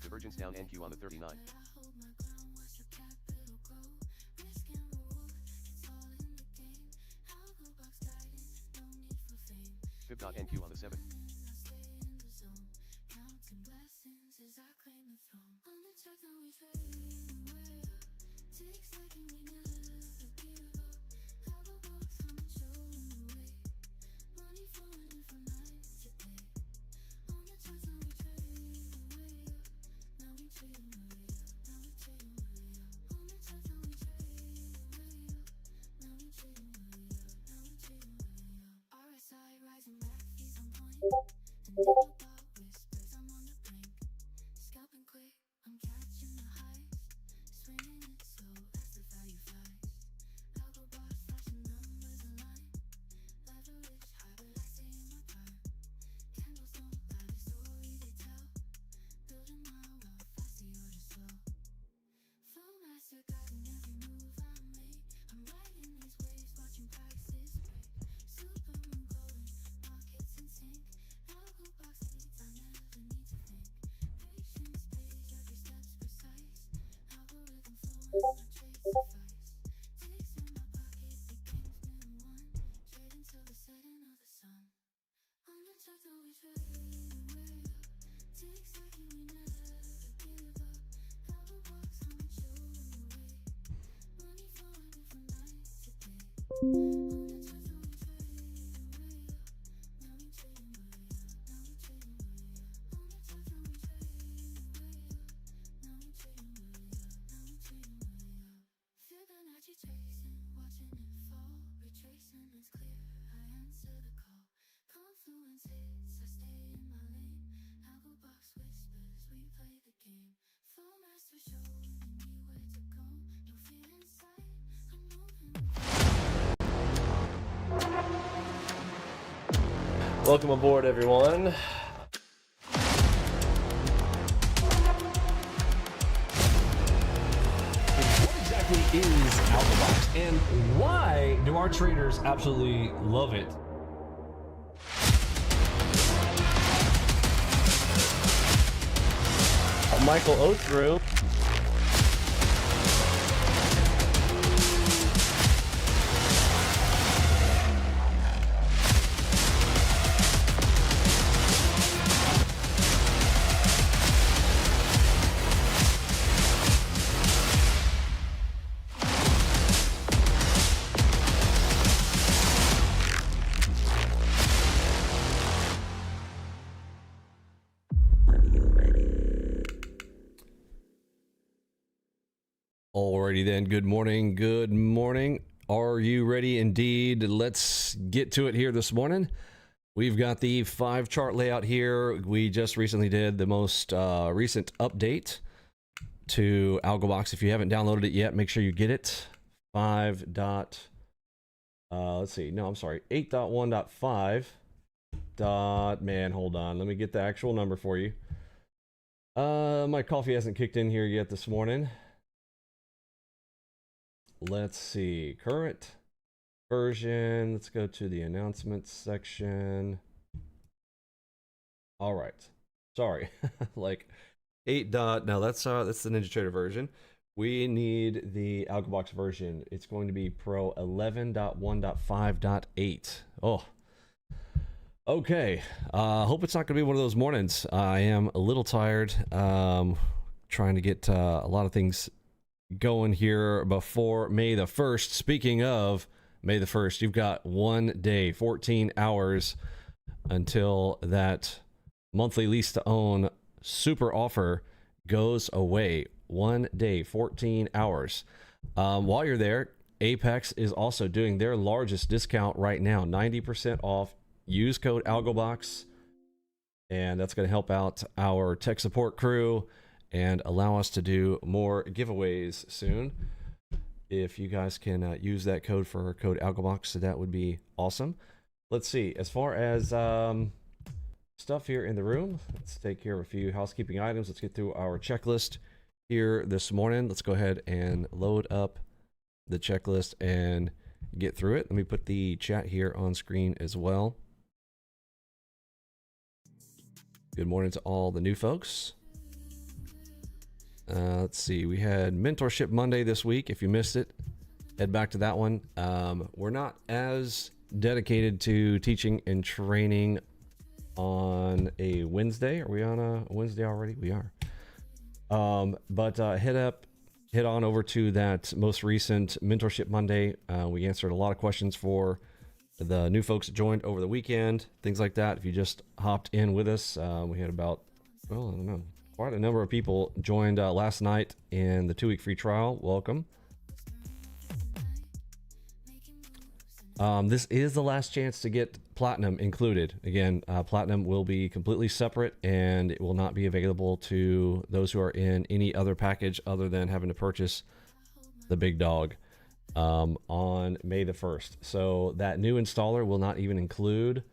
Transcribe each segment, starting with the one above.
Divergence down NQ on the 39. Fib.NQ on the 7. Welcome aboard, everyone. What exactly is ALGO, and why do our traders absolutely love it? Michael Oathrow. Alrighty then, good morning, good morning. Are you ready? Indeed. Let's get to it here this morning. We've got the 5 chart layout here. We just recently did the most recent update to ALGO. If you haven't downloaded it yet, make sure you get it. 5 dot, let's see, no, I'm sorry, 8.1.5 dot, man, hold on, let me get the actual number for you. My coffee hasn't kicked in here yet this morning. Let's see, current version. Let's go to the announcements section. All right, sorry, like 8 dot. Now that's the NinjaTrader version. We need the ALGO version. It's going to be Pro 11.1.5.8. Oh, okay. Hope it's not going to be one of those mornings. I am a little tired. Trying to get a lot of things going here before May the 1st. Speaking of May the 1st, you've got 1 day, 14 hours until that monthly lease to own super offer goes away. 1 day, 14 hours. While you're there, Apex is also doing their largest discount right now, 90% off. Use code ALGOBOX, and that's going to help out our tech support crew and allow us to do more giveaways soon. If you guys can use that code for code ALGOBOX, that would be awesome. Let's see, as far as stuff here in the room, let's take care of a few housekeeping items. Let's get through our checklist here this morning. Let's go ahead and load up the checklist and get through it. Let me put the chat here on screen as well. Good morning to all the new folks. Let's see. We had Mentorship Monday this week. If you missed it, head back to that one. We're not as dedicated to teaching and training on a Wednesday. Are we on a Wednesday already? We are. But head on over to that most recent Mentorship Monday. We answered a lot of questions for the new folks that joined over the weekend, things like that. If you just hopped in with us, we had about, well, I don't know, quite a number of people joined last night in the 2-week free trial. Welcome. This is the last chance to get Platinum included. Again, Platinum will be completely separate and it will not be available to those who are in any other package other than having to purchase the big dog on May the 1st. So that new installer will not even include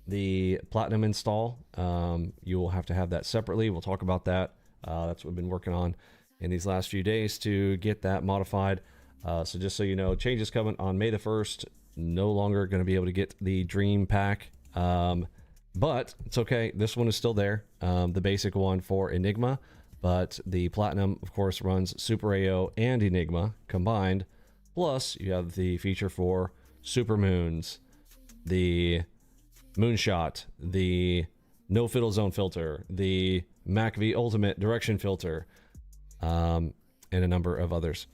the Platinum install. You will have to have that separately. We'll talk about that. That's what we've been working on in these last few days to get that modified. So just so you know, changes coming on May the 1st. No longer going to be able to get the Dream Pack, but it's okay. This one is still there, the basic one for Enigma, but the Platinum, of course, runs Super AO and Enigma combined. Plus, you have the feature for Super Moons, the Moonshot, the No Fiddle Zone filter, the MACV Ultimate Direction filter, and a number of others.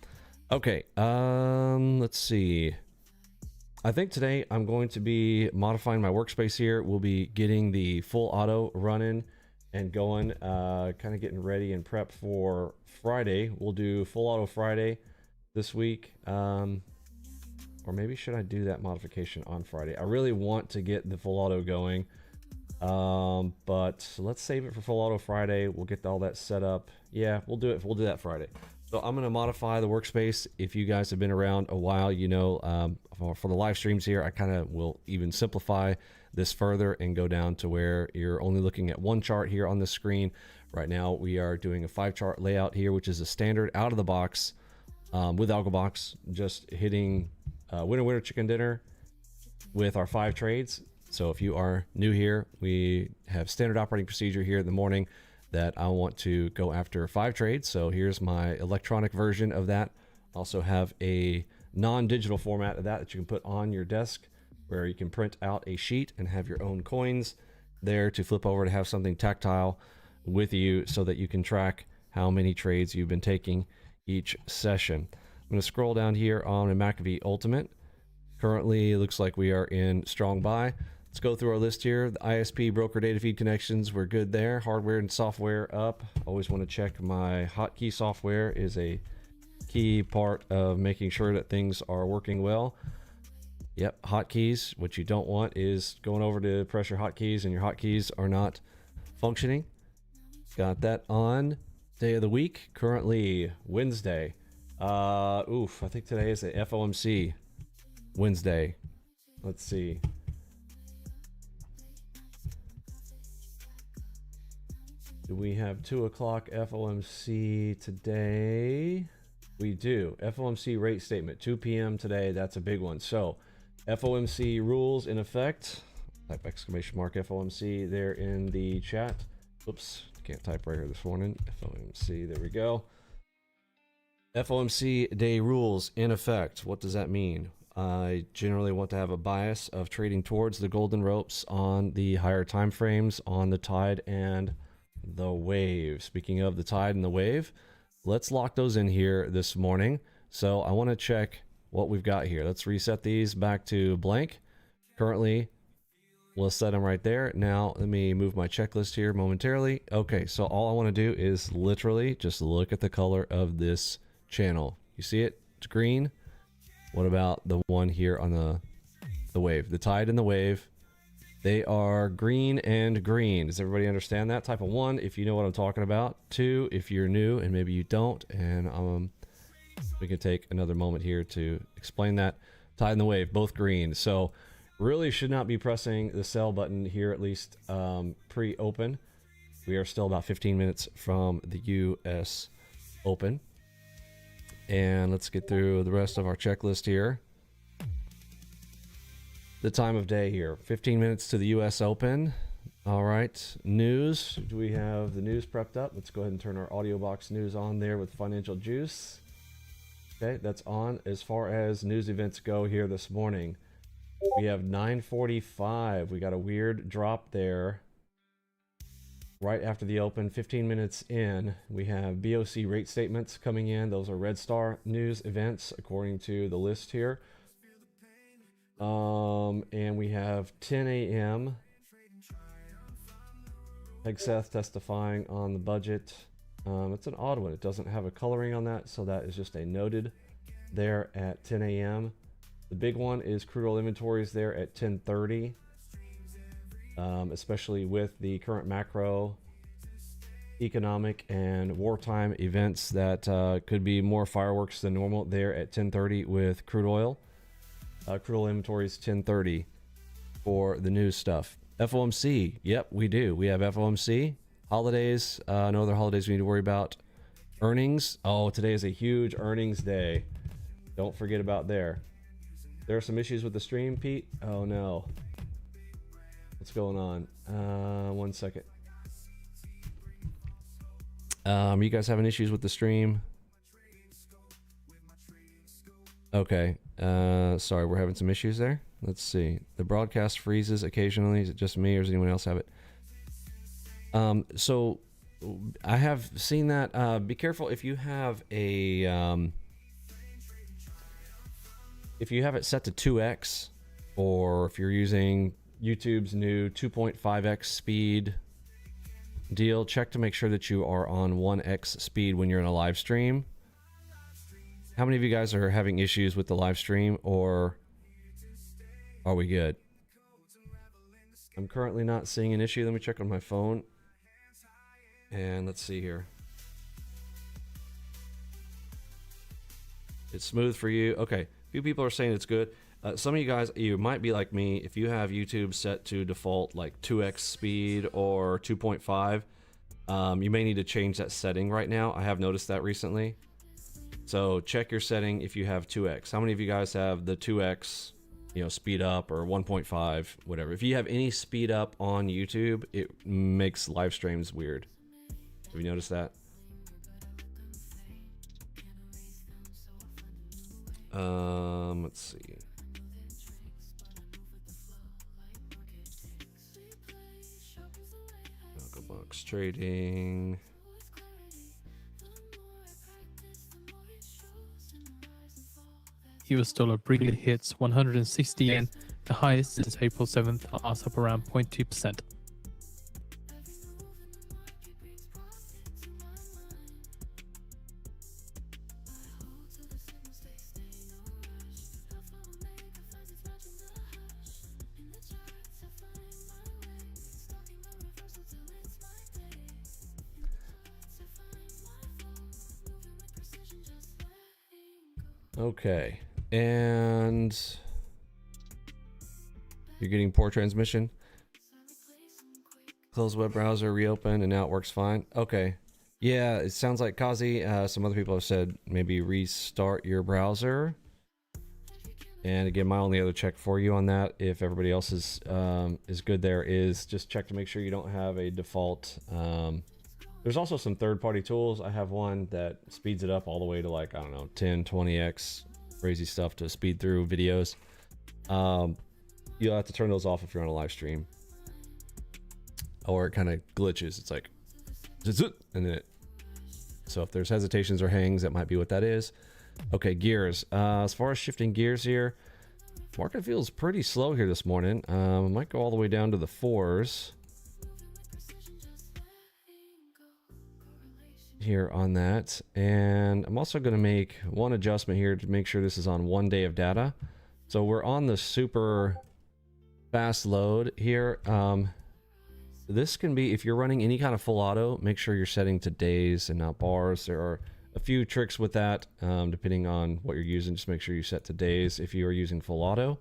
Okay, let's see. I think today I'm going to be modifying my workspace here. We'll be getting the full auto running and going, kind of getting ready and prep for Friday. We'll do full auto Friday this week. Or maybe should I do that modification on Friday? I really want to get the full auto going. But let's save it for full auto Friday. We'll get all that set up. Yeah, we'll do it. We'll do that Friday. So I'm going to modify the workspace. If you guys have been around a while, you know, for the live streams here, I kind of will even simplify this further and go down to where you're only looking at one chart here on the screen. Right now, we are doing a 5-chart layout here, which is a standard out of the box with ALGO box, just hitting winner, winner, chicken dinner with our 5 trades. So if you are new here, we have standard operating procedure here in the morning that I want to go after 5 trades. So here's my electronic version of that. Also have a non-digital format of that you can put on your desk where you can print out a sheet and have your own coins there to flip over to have something tactile with you so that you can track how many trades you've been taking each session. I'm going to scroll down here on a MACV Ultimate. Currently, it looks like we are in strong buy. Let's go through our list here. The ISP broker data feed connections, we're good there. Hardware and software up. Always want to check my hotkey software is a key part of making sure that things are working well. Yep, hotkeys. What you don't want is going over to press your hotkeys and your hotkeys are not functioning. Got that on. Day of the week, currently Wednesday. I think today is a FOMC Wednesday. Let's see. Do we have 2 o'clock FOMC today? We do. FOMC rate statement, 2 p.m. today. That's a big one. So FOMC rules in effect. Type exclamation mark FOMC there in the chat. Oops, can't type right here this morning. FOMC, there we go. FOMC day rules in effect. What does that mean? I generally want to have a bias of trading towards the golden ropes on the higher time frames on the tide and the wave. Speaking of the tide and the wave, let's lock those in here this morning. So I want to check what we've got here. Let's reset these back to blank. Currently, we'll set them right there. Now, let me move my checklist here momentarily. Okay, so all I want to do is literally just look at the color of this channel. You see it? It's green. What about the one here on the wave? The tide and the wave. They are green and green. Does everybody understand that? Type of 1 if you know what I'm talking about. 2 if you're new and maybe you don't. And we can take another moment here to explain that. Tide and the wave, both green. So really should not be pressing the sell button here, at least pre-open. We are still about 15 minutes from the US Open. And let's get through the rest of our checklist here. The time of day here, 15 minutes to the US Open. All right, news. Do we have the news prepped up? Let's go ahead and turn our audio box news on there with Financial Juice. Okay, that's on. As far as news events go here this morning, we have 9:45. We got a weird drop there right after the open, 15 minutes in. We have BOC rate statements coming in. Those are Red Star news events according to the list here. And we have 10 a.m. Hegseth testifying on the budget. It's an odd one. It doesn't have a coloring on that, so that is just a noted there at 10 a.m. The big one is crude oil inventories there at 10:30, especially with the current macro, economic, and wartime events that could be more fireworks than normal there at 10:30 with crude oil. Crude oil inventories 10:30 for the news stuff. FOMC, yep, we do. We have FOMC. Holidays, no other holidays we need to worry about. Earnings, oh, today is a huge earnings day. Don't forget about there. There are some issues with the stream, Pete. Oh no. What's going on? 1 second. You guys having issues with the stream? Okay. Sorry, we're having some issues there. Let's see. The broadcast freezes occasionally. Is it just me or does anyone else have it? So I have seen that. Be careful if you have a if you have it set to 2x, or if you're using YouTube's new 2.5x speed deal, check to make sure that you are on 1x speed when you're in a live stream. How many of you guys are having issues with the live stream, or are we good? I'm currently not seeing an issue. Let me check on my phone. And let's see here. It's smooth for you. Okay. A few people are saying it's good. Some of you guys, you might be like me. If you have YouTube set to default like 2x speed or 2.5, you may need to change that setting right now. I have noticed that recently. So check your setting if you have 2x. How many of you guys have the 2x, you know, speed up, or 1.5, whatever? If you have any speed up on YouTube, it makes live streams weird. Have you noticed that? Let's see. ALGO box trading. US dollar briefly hits 160 yen, the highest since April 7th, up around 0.2%. Okay, and you're getting poor transmission. Close web browser, reopen, and now it works fine. Okay, yeah, it sounds like Kazi. Some other people have said maybe restart your browser. And again, my only other check for you on that, if everybody else is good there, is just check to make sure you don't have a default. There's also some third-party tools. I have one that speeds it up all the way to, like, I don't know, 10, 20x, crazy stuff to speed through videos. You'll have to turn those off if you're on a live stream, or it kind of glitches. It's like, and then so if there's hesitations or hangs, that might be what that is. Okay, gears. As far as shifting gears here, market feels pretty slow here this morning. Might go all the way down to the 4s. Here on that, and I'm also going to make one adjustment here to make sure this is on 1 day of data. So we're on the super fast load here. This can be, if you're running any kind of full auto, make sure you're setting to days and not bars. There are a few tricks with that, depending on what you're using. Just make sure you set to days if you are using full auto.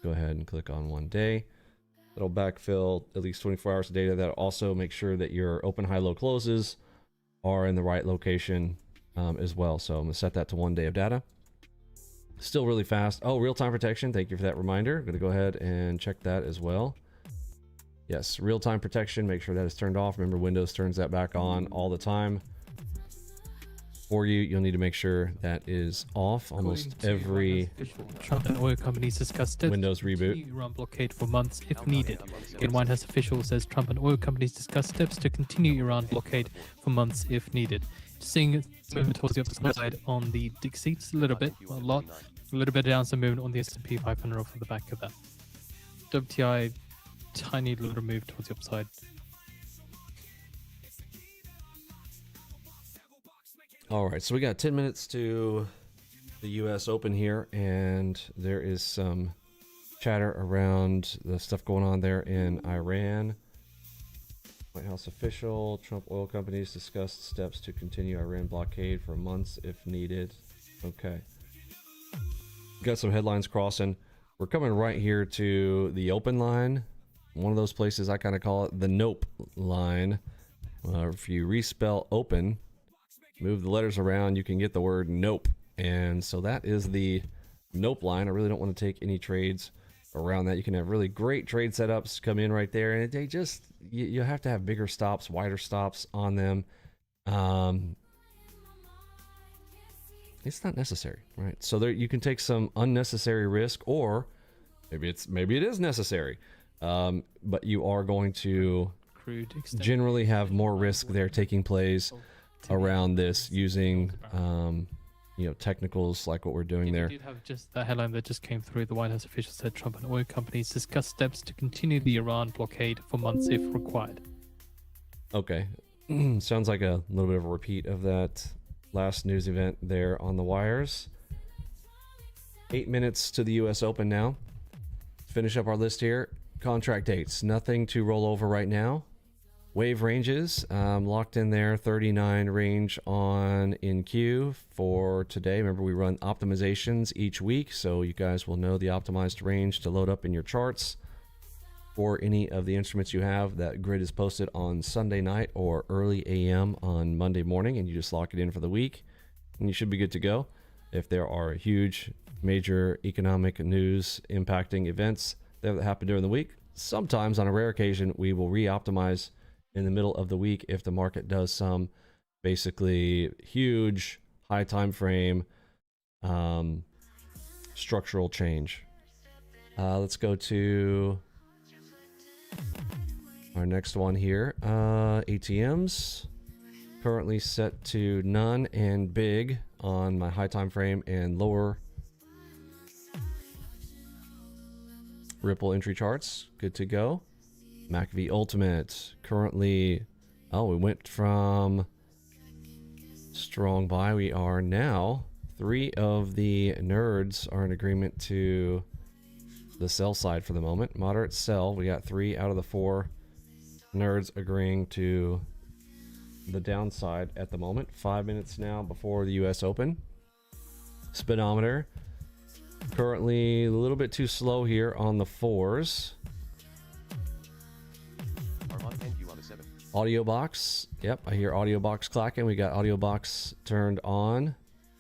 Go ahead and click on 1 day. That'll backfill at least 24 hours of data. That'll also make sure that your open, high, low closes are in the right location as well. So I'm going to set that to 1 day of data. Still really fast. Oh, real-time protection. Thank you for that reminder. I'm going to go ahead and check that as well. Yes, real-time protection, make sure that is turned off. Remember, Windows turns that back on all the time for you. You'll need to make sure that is off almost every Trump and oil companies discuss steps Windows to reboot. continue Iran blockade for months if needed. Again, White House official says Trump and oil companies discuss steps to continue Iran blockade for months if needed. Seeing movement towards the opposite side on the seats a little bit, a little bit down, some movement on the S&P 500 off of the back of that. WTI, tiny little move towards the upside. All right, so we got 10 minutes to the U.S. Open here, and there is some chatter around the stuff going on there in Iran. White House official, Trump oil companies discussed steps to continue Iran blockade for months if needed. Okay. Got some headlines crossing. We're coming right here to the open line. One of those places I kind of call it the nope line. If you respell open, move the letters around, you can get the word nope. And so that is the nope line. I really don't want to take any trades around that. You can have really great trade setups come in right there, and they just, you have to have bigger stops, wider stops on them. It's not necessary, right? So there you can take some unnecessary risk, or maybe it is necessary, but you are going to generally have more risk there taking place around this using technicals like what we're doing there. We did have just that headline that just came through. The White House official said Trump and oil companies discuss steps to continue the Iran blockade for months if required. Okay. Sounds like a little bit of a repeat of that last news event there on the wires. 8 minutes to the US Open now. Finish up our list here. Contract dates. Nothing to roll over right now. Wave ranges, locked in there, 39 range on in queue for today. Remember, we run optimizations each week, so you guys will know the optimized range to load up in your charts for any of the instruments you have. That grid is posted on Sunday night or early AM on Monday morning, and you just lock it in for the week, and you should be good to go. If there are huge, major economic news impacting events that happen during the week, sometimes on a rare occasion, we will re-optimize in the middle of the week if the market does some basically huge high time frame structural change. Let's go to our next one here. ATMs currently set to none and big on my high time frame and lower Ripple entry charts. Good to go. MACV Ultimate currently, we went from strong buy. We are now 3 of the nerds are in agreement to the sell side for the moment. Moderate sell. We got 3 out of the 4 nerds agreeing to the downside at the moment. 5 minutes now before the US Open. Speedometer currently a little bit too slow here on the 4s. Audio box. Yep, I hear audio box clacking. We got audio box turned on.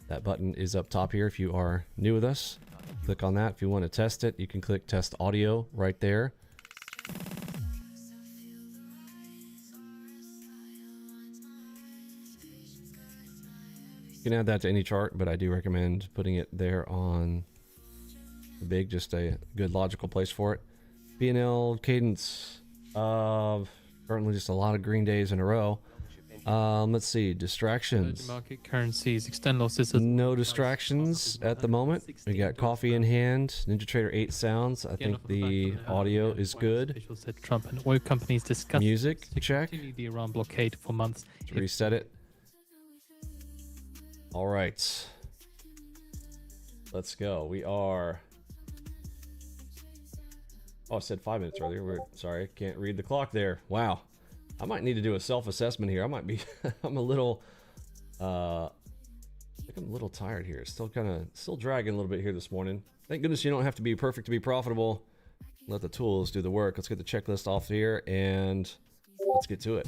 That button is up top here if you are new with us. Click on that. If you want to test it, you can click test audio right there. You can add that to any chart, but I do recommend putting it there on the big, just a good logical place for it. P&L cadence of currently just a lot of green days in a row. Let's see, distractions. Market currencies, extend losses. No distractions at the moment. We got coffee in hand. NinjaTrader 8 sounds. I think the audio is good. Officials said Trump and oil companies discuss Music check. continue the Iran blockade for months. Let's reset it. All right. Let's go. We are. Oh, I said 5 minutes earlier. Sorry, I can't read the clock there. Wow. I might need to do a self-assessment here. I might be, I'm a little, I think I'm a little tired here. Still dragging a little bit here this morning. Thank goodness you don't have to be perfect to be profitable. Let the tools do the work. Let's get the checklist off here and let's get to it.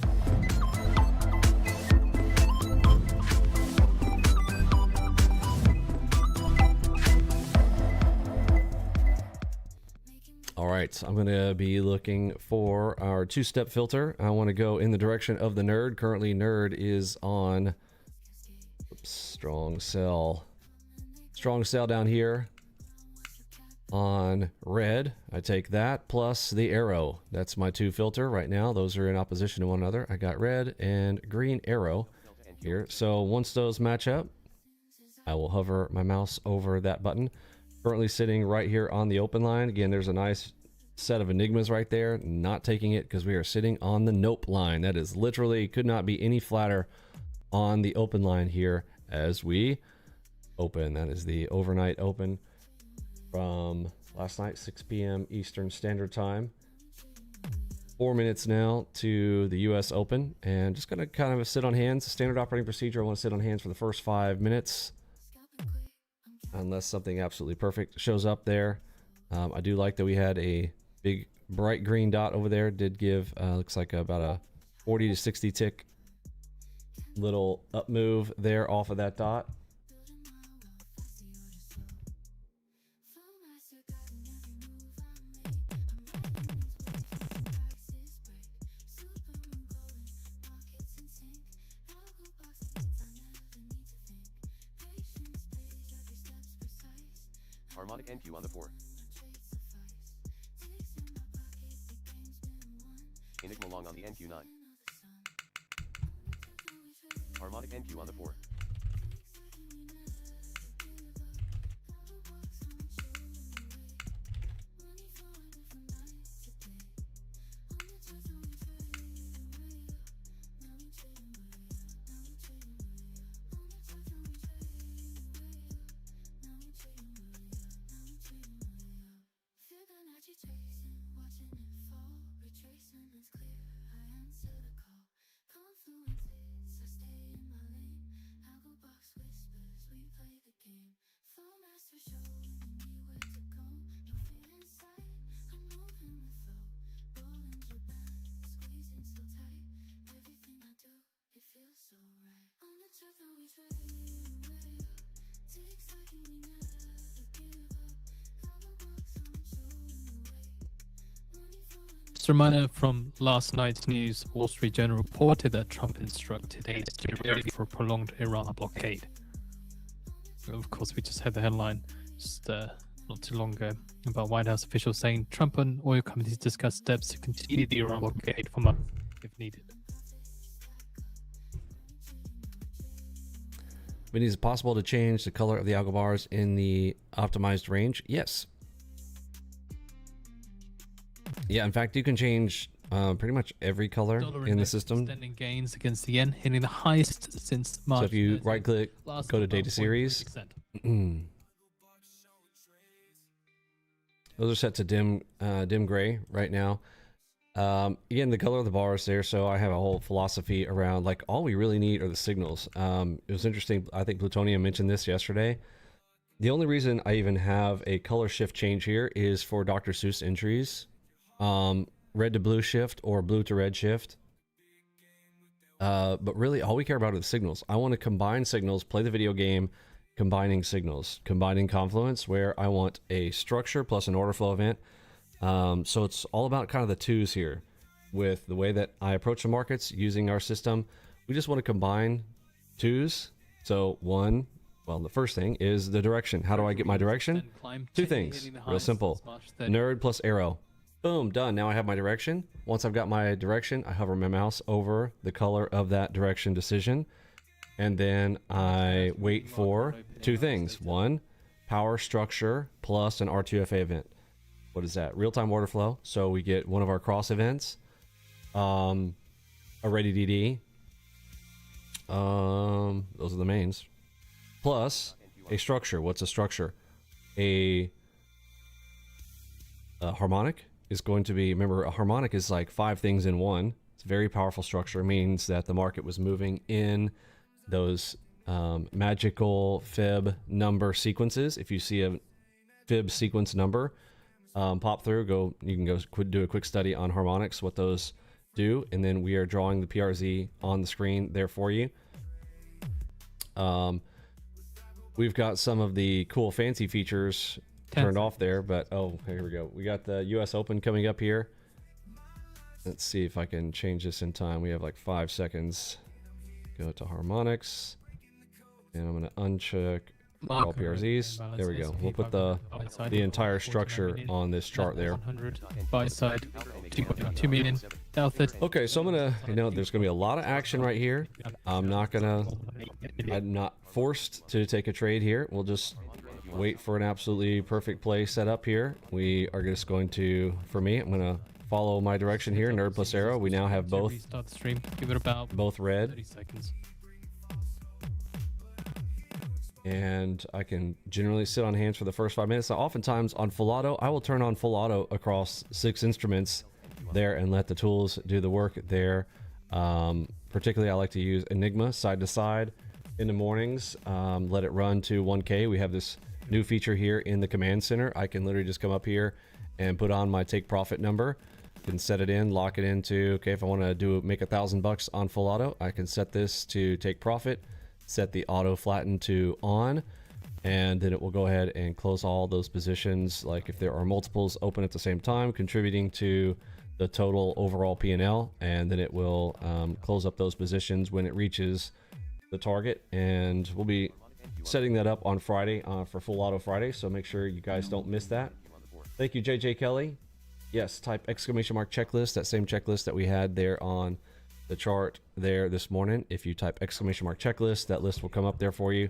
All right. right, I'm going to be looking for our two-step filter. I want to go in the direction of the nerd. Currently, nerd is on strong sell. Strong sell down here on red. I take that plus the arrow. That's my two filter right now. Those are in opposition to one another. I got red and green arrow here. So once those match up, I will hover my mouse over that button. Currently sitting right here on the open line. Again, there's a nice set of enigmas right there. Not taking it because we are sitting on the nope line. That is literally, could not be any flatter on the open line here as we open. That is the overnight open from last night, 6 p.m. Eastern Standard Time. 4 minutes now to the US Open, and just gonna kind of sit on hands. Standard operating procedure, I want to sit on hands for the first 5 minutes. Unless something absolutely perfect shows up there. I do like that we had a big bright green dot over there. Did give looks like about a 40 to 60 tick little up move there off of that dot. Harmonic NQ on the 4. Enigma long on the NQ9. Harmonic NQ on the 4. Just a reminder from last night's news, Wall Street Journal reported that Trump instructed aides to be ready for a prolonged Iran blockade. Of course, we just had the headline just not too long ago about White House officials saying Trump and oil companies discuss steps to continue the Iran blockade for months if needed. Vinny, is it possible to change the color of the algo bars in the optimized range? Yes. Yeah, in fact, you can change pretty much every color in the system. Extending gains against the yen, hitting the highest since March. So if you right-click, go to Data Series. Those are set to dim gray right now. Again, the color of the bars there. So I have a whole philosophy around, like, all we really need are the signals. It was interesting. I think Plutonium mentioned this yesterday. The only reason I even have a color shift change here is for Dr. Seuss entries. Red to blue shift or blue to red shift. But really all we care about are the signals. I want to combine signals, play the video game, combining signals, combining confluence, where I want a structure plus an order flow event. So it's all about kind of the twos here with the way that I approach the markets using our system. We just want to combine twos. So one, well, the first thing is the direction. How do I get my direction? Two things, real simple. Nerd plus arrow. Boom, done. Now I have my direction. Once I've got my direction, I hover my mouse over the color of that direction decision. And then I wait for two things. One, power structure plus an R2FA event. What is that? Real-time order flow. So we get one of our cross events. A ready DD. Those are the mains. Plus a structure. What's a structure? A harmonic is going to be, remember, a harmonic is like 5 things in one. It's a very powerful structure. It means that the market was moving in those magical fib number sequences. If you see a fib sequence number pop through, you can go do a quick study on harmonics, what those do, and then we are drawing the PRZ on the screen there for you. We've got some of the cool fancy features turned off there, but oh, here we go. We got the US Open coming up here. Let's see if I can change this in time. We have like 5 seconds. Go to harmonics, and I'm gonna uncheck all PRZs. There we go. We'll put the entire structure on this chart there. 100 buy side 2.2 million. Dow 30. Okay, so I'm gonna, there's gonna be a lot of action right here. I'm not forced to take a trade here. We'll just wait for an absolutely perfect play set up here. We are just going to, for me, I'm gonna follow my direction here, nerd plus arrow. We now have both Restart the stream. Give it about both red, 30 seconds. and I can generally sit on hands for the first 5 minutes. Now, oftentimes on full auto, I will turn on full auto across 6 instruments there and let the tools do the work there. Particularly, I like to use Enigma side to side in the mornings. Let it run to 1K. We have this new feature here in the command center. I can literally just come up here and put on my take profit number. Can set it in, lock it into, okay, if I want to make $1,000 on full auto, I can set this to take profit, set the auto flatten to on, and then it will go ahead and close all those positions. Like if there are multiples open at the same time, contributing to the total overall P&L, and then it will close up those positions when it reaches the target. And we'll be setting that up on Friday for Full Auto Friday, so make sure you guys don't miss that. Thank you, JJ Kelly. Yes, type exclamation mark checklist, that same checklist that we had there on the chart there this morning. If you type exclamation mark checklist, that list will come up there for you.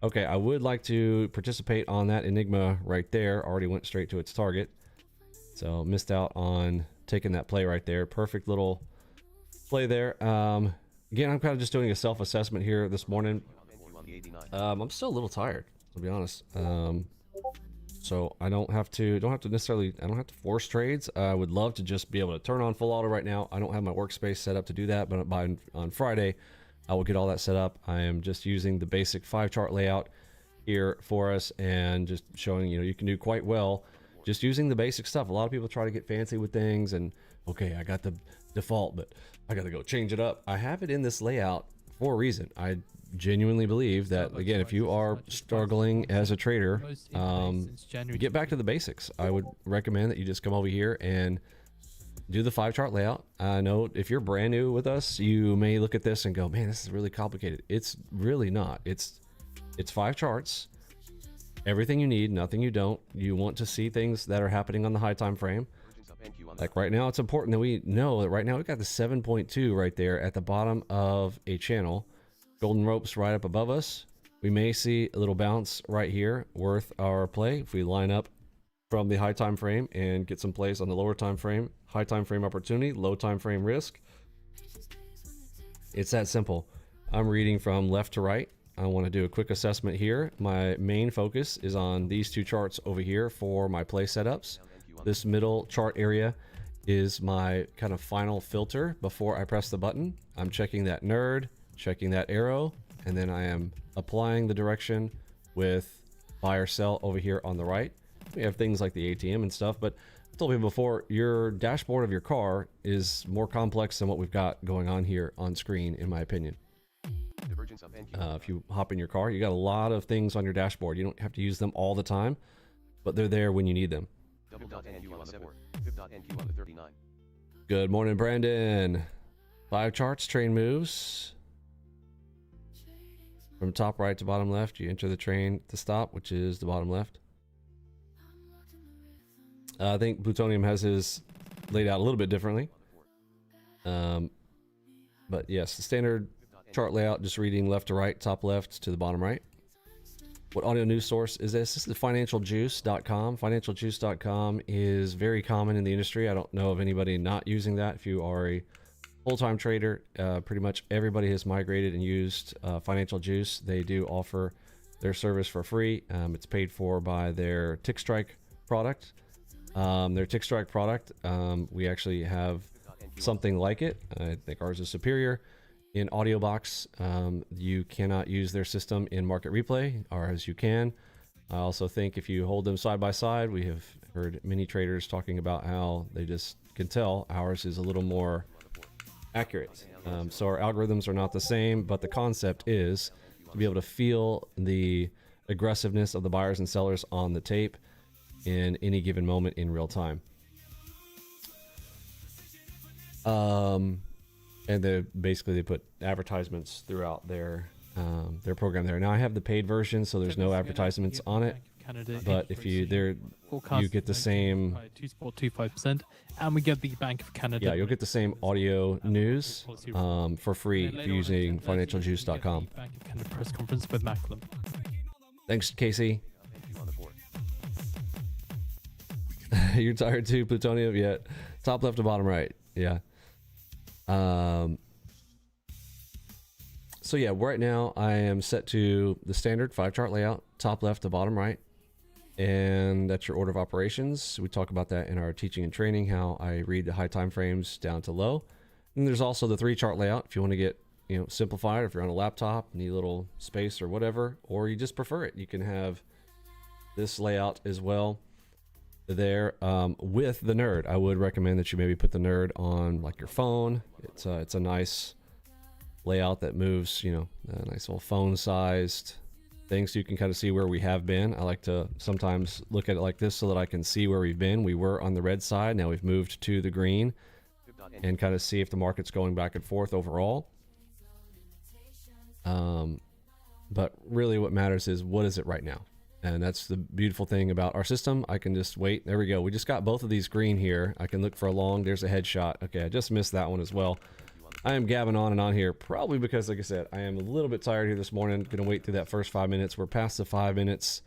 Okay, I would like to participate on that Enigma right there. Already went straight to its target, so missed out on taking that play right there. Perfect little play there. Again, I'm kind of just doing a self-assessment here this morning. I'm still a little tired, to be honest. So I don't have to force trades. I would love to just be able to turn on full auto right now. I don't have my workspace set up to do that, but on Friday, I will get all that set up. I am just using the basic 5 chart layout here for us, and just showing, you can do quite well just using the basic stuff. A lot of people try to get fancy with things, and okay, I got the default, but I got to go change it up. I have it in this layout for a reason. I genuinely believe that, again, if you are struggling as a trader, get back to the basics. I would recommend that you just come over here and do the 5 chart layout. I know if you're brand new with us, you may look at this and go, man, this is really complicated. It's really not. It's 5 charts, everything you need, nothing you don't. You want to see things that are happening on the high time frame. Like right now, it's important that we know that right now we've got the 7.2 right there at the bottom of a channel. Golden ropes right up above us. We may see a little bounce right here worth our play if we line up from the high time frame and get some plays on the lower time frame. High time frame opportunity, low time frame risk. It's that simple. I'm reading from left to right. I want to do a quick assessment here. My main focus is on these 2 charts over here for my play setups. This middle chart area is my kind of final filter before I press the button. I'm checking that nerd, checking that arrow, and then I am applying the direction with buy or sell over here on the right. We have things like the ATM and stuff, but I told people before, your dashboard of your car is more complex than what we've got going on here on screen, in my opinion. If you hop in your car, you got a lot of things on your dashboard. You don't have to use them all the time, but they're there when you need them. Good morning, Brandon. 5 charts, train moves. From top right to bottom left, you enter the train to stop, which is the bottom left. I think Plutonium has his laid out a little bit differently. But yes, the standard chart layout, just reading left to right, top left to the bottom right. What audio news source is this? This is financialjuice.com. Financialjuice.com is very common in the industry. I don't know of anybody not using that. If you are a full-time trader, pretty much everybody has migrated and used Financial Juice. They do offer their service for free. It's paid for by their Tick Strike product. Their Tick Strike product, we actually have something like it. I think ours is superior. In audio box, you cannot use their system in market replay, ours you can. I also think if you hold them side by side, we have heard many traders talking about how they just can tell ours is a little more accurate. So our algorithms are not the same, but the concept is to be able to feel the aggressiveness of the buyers and sellers on the tape. in any given moment in real time. And basically they put advertisements throughout their program there. Now I have the paid version, so there's no advertisements on it. But if you get the same 2.25%, and we get the Bank of Canada. Yeah, you'll get the same audio news for free using financialjuice.com. Bank of Canada press conference with Macklem. Thanks, Casey. NQ on the 4. You're tired too, Plutonium? Yeah. Top left to bottom right. Yeah. So yeah, right now I am set to the standard 5-chart layout, top left to bottom right. And that's your order of operations. We talk about that in our teaching and training, how I read the high time frames down to low. And there's also the 3-chart layout if you want to get, simplified. If you're on a laptop, need a little space or whatever, or you just prefer it, you can have this layout as well there with the nerd. I would recommend that you maybe put the nerd on like your phone. It's a nice layout that moves, a nice little phone sized thing, so you can kind of see where we have been. I like to sometimes look at it like this so that I can see where we've been. We were on the red side, now we've moved to the green, and kind of see if the market's going back and forth overall. But really what matters is what is it right now, and that's the beautiful thing about our system. I can just wait. There we go. We just got both of these green here. I can look for a long. There's a headshot. Okay, I just missed that one as well. I am gabbing on and on here, probably because, like I said, I am a little bit tired here this morning. Gonna wait through that first 5 minutes. We're past the 5 minutes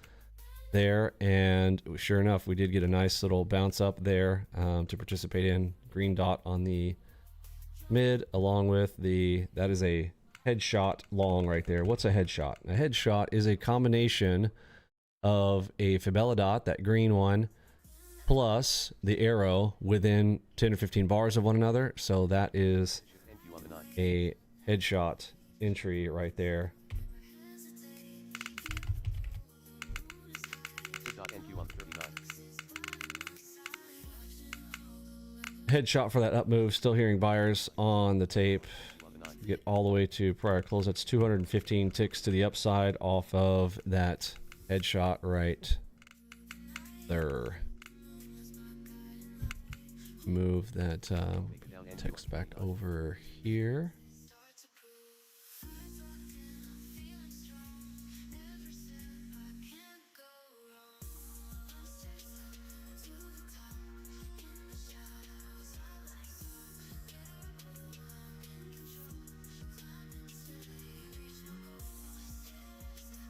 there, and sure enough, we did get a nice little bounce up there to participate in. Green dot on the mid, along with that is a headshot long right there. What's a headshot? A headshot is a combination of a Fibella dot, that green one, plus the arrow within 10 or 15 bars of one another. So that is a headshot entry right there. Headshot for that up move. Still hearing buyers on the tape. Get all the way to prior close. That's 215 ticks to the upside off of that headshot right there. Move that text back over here.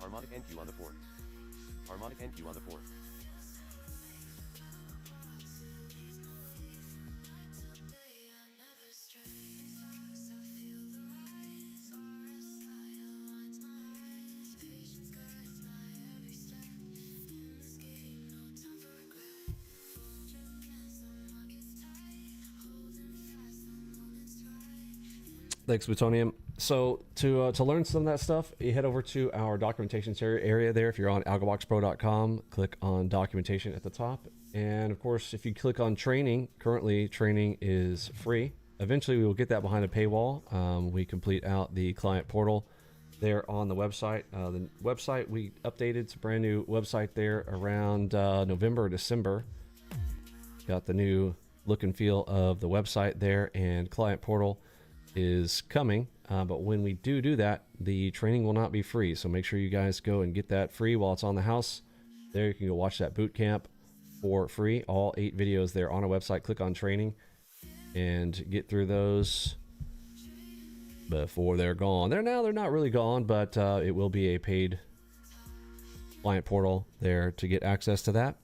Harmonic NQ on the 4. Harmonic NQ on the 4. Thanks, Plutonium. So to learn some of that stuff, you head over to our documentation area there. If you're on algoboxpro.com, click on documentation at the top. And of course, if you click on training, currently training is free. Eventually we will get that behind a paywall. We complete out the client portal there on the website. The website we updated, it's a brand new website there around November or December. Got the new look and feel of the website there, and client portal is coming, but when we do that, the training will not be free. So make sure you guys go and get that free while it's on the house. There you can go watch that boot camp for free. All 8 videos there on our website. Click on training and get through those before they're gone. They're not really gone, but it will be a paid client portal there to get access to that.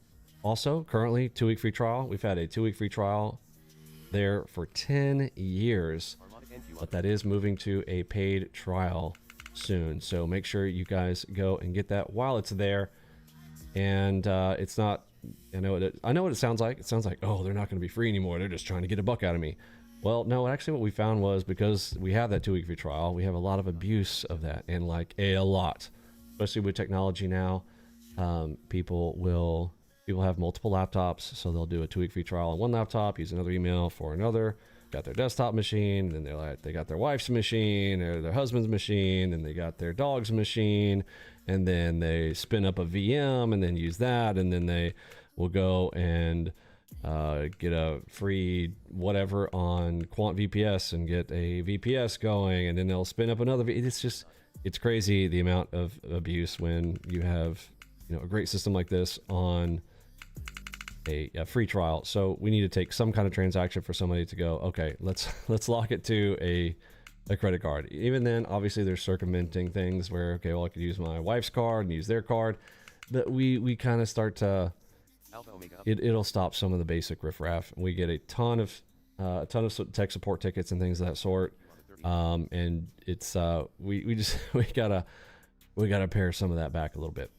Also, currently 2-week free trial. We've had a 2-week free trial there for 10 years. But that is moving to a paid trial soon, so make sure you guys go and get that while it's there. And it's not, I know what it sounds like. It sounds like, oh, they're not going to be free anymore, they're just trying to get a buck out of me. Well, no, actually what we found was, because we have that 2-week free trial, we have a lot of abuse of that, and like a lot, especially with technology now. People have multiple laptops, so they'll do a 2-week free trial on one laptop, use another email for another. Got their desktop machine, then they got their wife's machine or their husband's machine, and they got their dog's machine, and then they spin up a VM and then use that, and then they will go and get a free whatever on Quant VPS and get a VPS going, and then they'll spin up another. It's crazy the amount of abuse when you have, you know, a great system like this on a free trial. So we need to take some kind of transaction for somebody to go, okay, let's lock it to a credit card. Even then, obviously there's circumventing things where, okay, well, I could use my wife's card and use their card, but we kind of start to, it'll stop some of the basic riffraff. We get a ton of tech support tickets and things of that sort. And it's we gotta pare some of that back a little bit.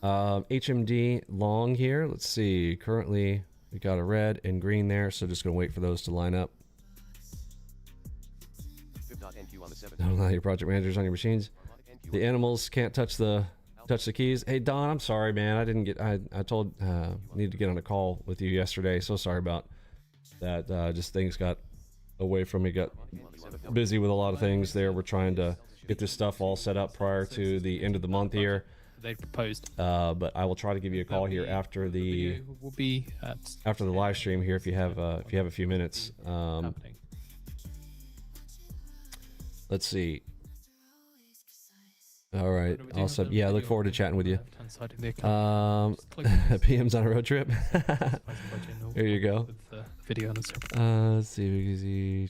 HMD long here. Let's see. Currently, we got a red and green there, so just gonna wait for those to line up. Don't allow your project managers on your machines. The animals can't touch the keys. Hey Don, I'm sorry, man. I didn't get. I told needed to get on a call with you yesterday. So sorry about that. Just things got away from me. Got busy with a lot of things there. We're trying to get this stuff all set up prior to the end of the month here. They proposed. But I will try to give you a call here after the after the live stream here if you have a few minutes. Let's see. All right, awesome. Yeah, I look forward to chatting with you. PM's on a road trip. There you go. Video let's see.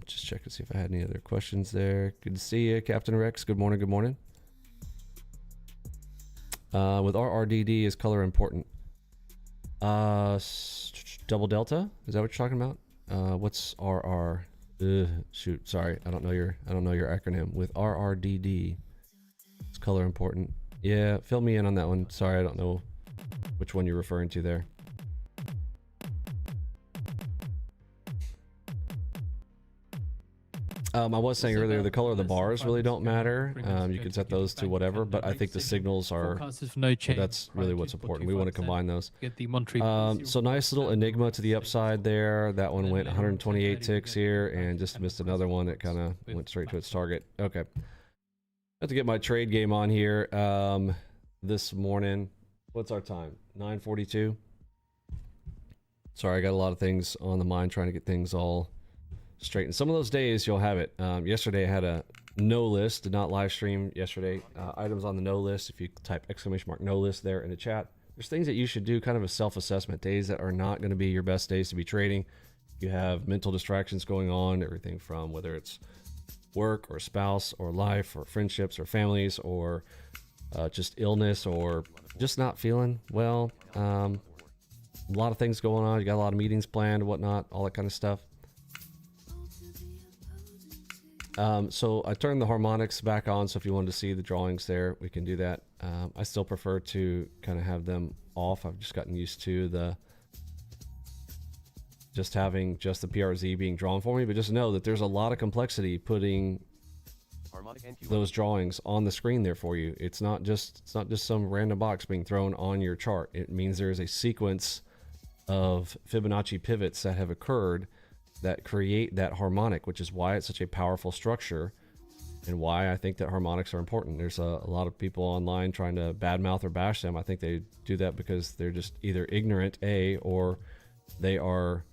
Just check to see if I had any other questions there. Good to see you, Captain Rex. Good morning. Good morning. With RRDD, is color important? Double delta? Is that what you're talking about? What's RR? Shoot, sorry, I don't know your acronym. With RRDD, is color important? Yeah, fill me in on that one. Sorry, I don't know which one you're referring to there. I was saying earlier, the color of the bars really don't matter. You can set those to whatever, but I think the signals are, that's really what's important. We want to combine those. So nice little enigma to the upside there. That one went 128 ticks here and just missed another one that kind of went straight to its target. Okay. I have to get my trade game on here this morning. What's our time? 9:42. Sorry, I got a lot of things on the mind trying to get things all straight. And some of those days you'll have it. Yesterday I had a no list, did not live stream yesterday. Items on the no list, if you type ! no list there in the chat, there's things that you should do, kind of a self-assessment. Days that are not going to be your best days to be trading. You have mental distractions going on, everything from whether it's work or spouse or life or friendships or families or just illness or just not feeling well. A lot of things going on. You got a lot of meetings planned, whatnot, all that kind of stuff. So I turned the harmonics back on, so if you wanted to see the drawings there, we can do that. I still prefer to kind of have them off. I've just gotten used to the having just the PRZ being drawn for me, but just know that there's a lot of complexity putting those drawings on the screen there for you. It's not just some random box being thrown on your chart. It means there is a sequence of Fibonacci pivots that have occurred that create that harmonic, which is why it's such a powerful structure and why I think that harmonics are important. There's a lot of people online trying to badmouth or bash them. I think they do that because they're just either ignorant, or they are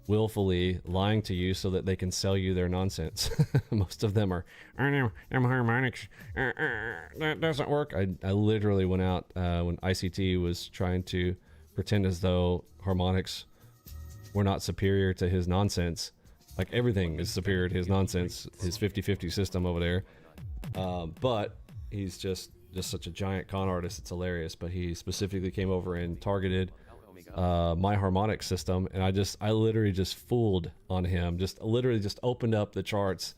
willfully lying to you so that they can sell you their nonsense. Most of them are, I know, I'm harmonics. That doesn't work. I literally went out when ICT was trying to pretend as though harmonics were not superior to his nonsense. Like everything is superior to his nonsense, his 50-50 system over there. But he's just such a giant con artist. It's hilarious. But he specifically came over and targeted my harmonic system, and I literally just fooled on him. Literally just opened up the charts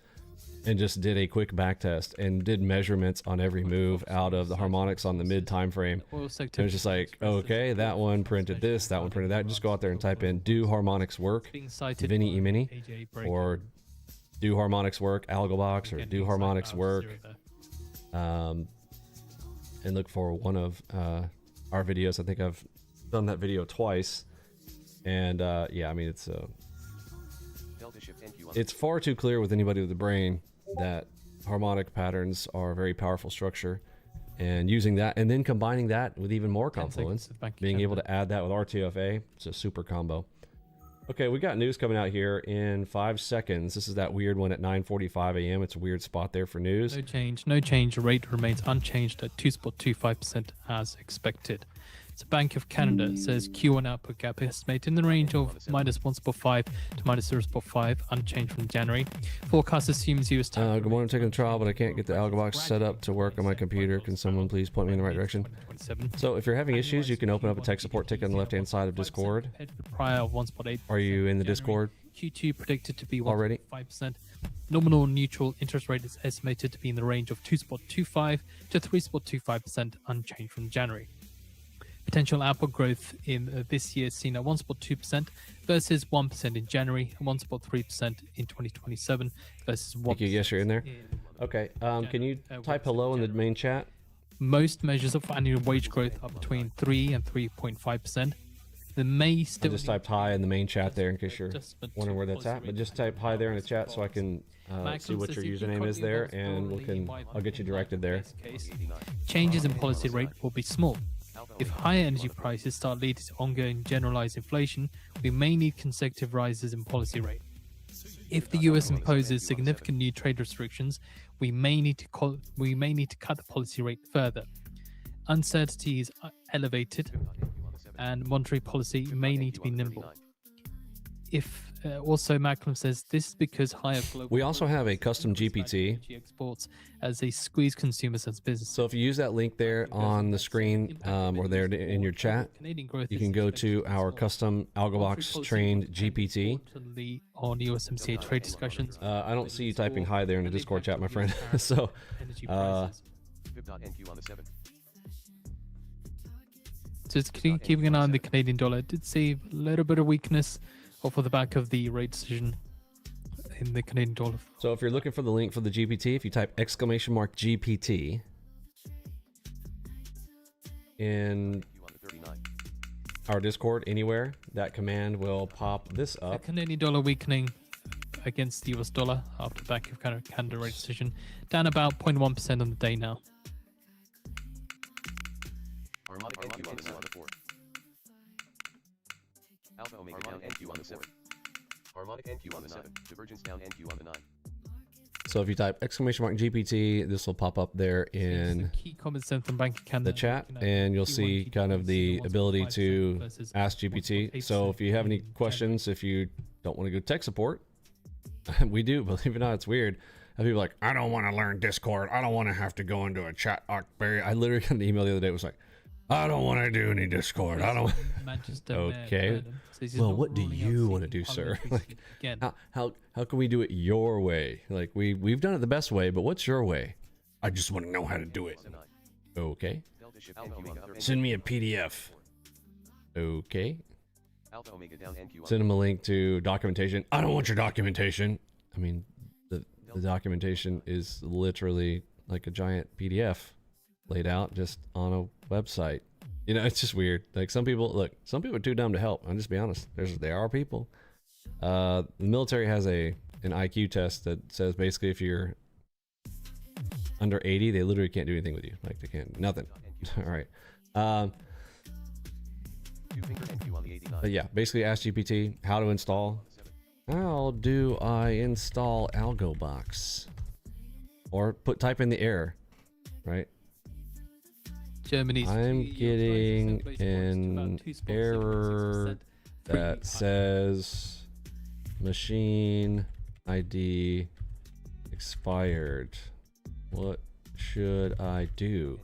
and just did a quick back test and did measurements on every move out of the harmonics on the mid time frame. It was just like, okay, that one printed this, that one printed that. Just go out there and type in "do harmonics work" Vinny Emini, or "do harmonics work" ALGO box, or "do harmonics work," and look for one of our videos. I think I've done that video twice, and yeah, I mean it's far too clear with anybody with a brain that harmonic patterns are a very powerful structure, and using that and then combining that with even more 10 seconds confluence, of Bank of being able Canada. to add that with RTFA, it's a super combo. Okay, we got news coming out here in 5 seconds. This is that weird one at 9:45 a.m. It's a weird spot there for news. No change. No change. Rate remains unchanged at 2.25% as expected. So Bank of Canada says Q1 output gap estimated in the range of -1.5 to -0.5, unchanged from January. Forecast assumes US Good morning, I'm taking the trial, but I can't get the ALGO box set up to work on my computer. Can someone please point me in the right direction? So if you're having issues, you can open up a tech support ticket on the left-hand side of Discord. Prior 1.8. Are you in the Discord Q2 predicted to be already? 1.5%. Nominal neutral interest rate is estimated to be in the range of 2.25 to 3.25%, unchanged from January. Potential output growth in this year seen at 1.2% versus 1% in January, and 1.3% in 2027 versus 1%. Thank you. Yes, you're in there. Okay. Can you type hello in the main chat? Most measures of annual wage growth are between 3 and 3.5%. The May I still just typed hi in the main chat there in case you're wondering where that's at. But just type hi there in the chat so I can see what your username is there, and I'll get you directed there. Changes in policy rate will be small. If higher energy prices start leading to ongoing generalized inflation, we may need consecutive rises in policy rate. If the US imposes significant new trade restrictions, we may need to cut the policy rate further. Uncertainty is elevated, and monetary policy may need to be nimble. If also Macklem says this is because higher global. We also have a custom GPT. Exports as they squeeze consumers as business. So if you use that link there on the screen or there in your chat, you can go to our custom ALGO box trained GPT. On USMCA trade discussions. I don't see you typing hi there in the Discord chat, my friend. So just keeping an eye on the Canadian dollar. It did see a little bit of weakness off of the back of the rate decision in the Canadian dollar. So if you're looking for the link for the GPT, if you type !GPT in our Discord anywhere, that command will pop this The up. Canadian dollar weakening against the US dollar after the Bank of Canada rate decision, down about 0.1% on the day now. Harmonic NQ on the 4. Alpha Omega down NQ on the 7. Harmonic NQ on the 7. Divergence down NQ on the 9. So if you type !GPT, this will pop up there in Key comments sent from Bank of Canada. the chat, and you'll see kind of the ability to ask GPT. So if you have any questions, if you don't want to go tech support, we do, believe it or not, it's weird. And people are like, I don't want to learn Discord. I don't want to have to go into a chat. I literally got an email the other day. It was like, I don't want to do any Discord. I don't. Okay. Well, what do you want to do, sir? Like, how can we do it your way? Like we've done it the best way, but what's your way? I just want to know how to do it. Okay. Send me a PDF. Okay. Send them a link to documentation. I don't want your documentation. I mean, the documentation is literally like a giant PDF laid out just on a website. You know, it's just weird. Like some people are too dumb to help. I'll just be honest. There are people. The military has an IQ test that says basically if you're under 80, they literally can't do anything with you. Like they can't, nothing. All right. But yeah, basically ask GPT how to install. How do I install ALGO box? Or type in the error, right? Germany's I'm getting an error that says machine ID expired. What should I do?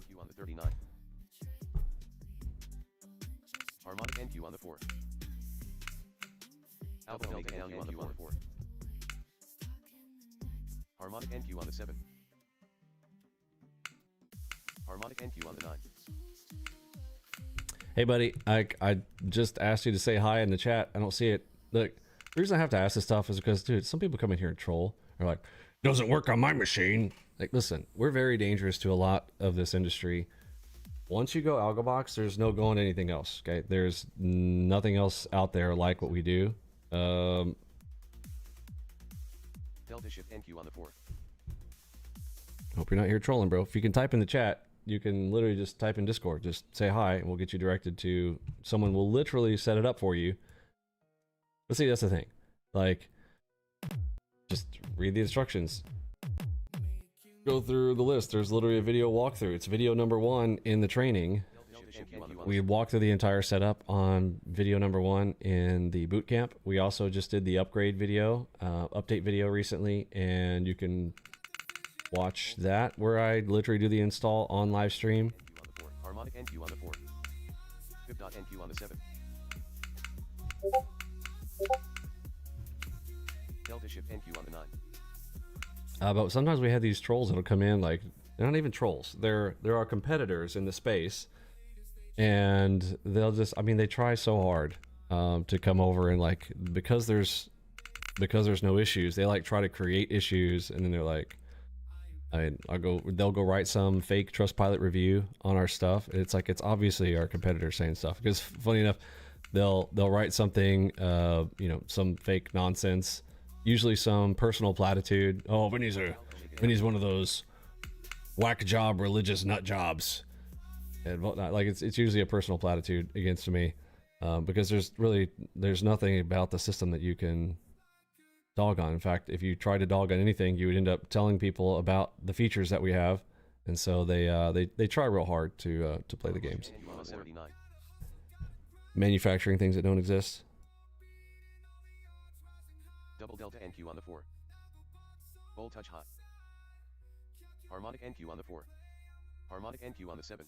Harmonic NQ on the 4. Alpha Omega NQ on the 4. Harmonic NQ on the 7. Harmonic NQ on the 9. Hey buddy, I just asked you to say hi in the chat. I don't see it. Look, the reason I have to ask this stuff is because, dude, some people come in here and troll. They're like, doesn't work on my machine. Like, listen, we're very dangerous to a lot of this industry. Once you go ALGO box, there's no going anything else. Okay, there's nothing else out there like what we do. Delta shift NQ on the 4. Hope you're not here trolling, bro. If you can type in the chat, you can literally just type in Discord. Just say hi, and we'll get you directed to someone. Will literally set it up for you. But see, that's the thing. Like, just read the instructions. Go through the list. There's literally a video walkthrough. It's video number 1 in the training. We walked through the entire setup on video number 1 in the boot camp. We also just did the upgrade video, update video recently, and you can watch that where I literally do the install on live stream. Harmonic NQ on the 4. Pip.NQ on the 7. Delta shift NQ on the 9. But sometimes we have these trolls that'll come in, like, they're not even trolls. There are competitors in the space, and they'll just, I mean, they try so hard to come over and, like, because there's no issues, they like try to create issues, and then they're like, they'll go write some fake Trustpilot review on our stuff. It's like, it's obviously our competitors saying stuff, because funny enough, they'll write something, you know, some fake nonsense, usually some personal platitude. Oh, Vinny's one of those whack job religious nut jobs, and whatnot. Like, it's usually a personal platitude against me, because there's nothing about the system that you can dog on. In fact, if you try to dog on anything, you would end up telling people about the features that we have, and so they try real hard to play the games, manufacturing things that don't exist. Double delta NQ on the 4. Bold touch hot. Harmonic NQ on the 4. Harmonic NQ on the 7.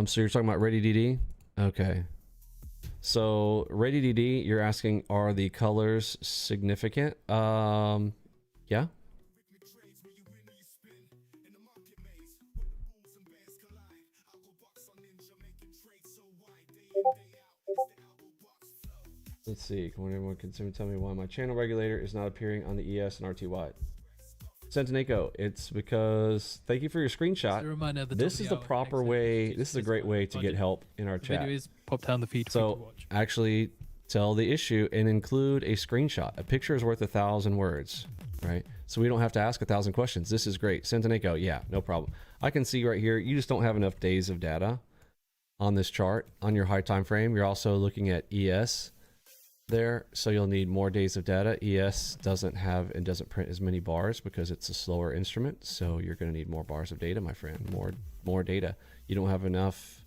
So you're talking about ReadyDD? Okay. So ReadyDD, you're asking, are the colors significant? Yeah. Let's see. Can anyone tell me why my channel regulator is not appearing on the ES and RTY? Sentineko, it's because, thank you for your screenshot. This is the proper way. This is a great way to get help in our chat. Video is popped down the feed. So actually tell the issue and include a screenshot. A picture is worth 1,000 words, right? So we don't have to ask 1,000 questions. This is great. Sentineko, yeah, no problem. I can see right here, you just don't have enough days of data on this chart on your high time frame. You're also looking at ES there, so you'll need more days of data. ES doesn't have and doesn't print as many bars because it's a slower instrument, so you're going to need more bars of data, my friend. More data. You don't have enough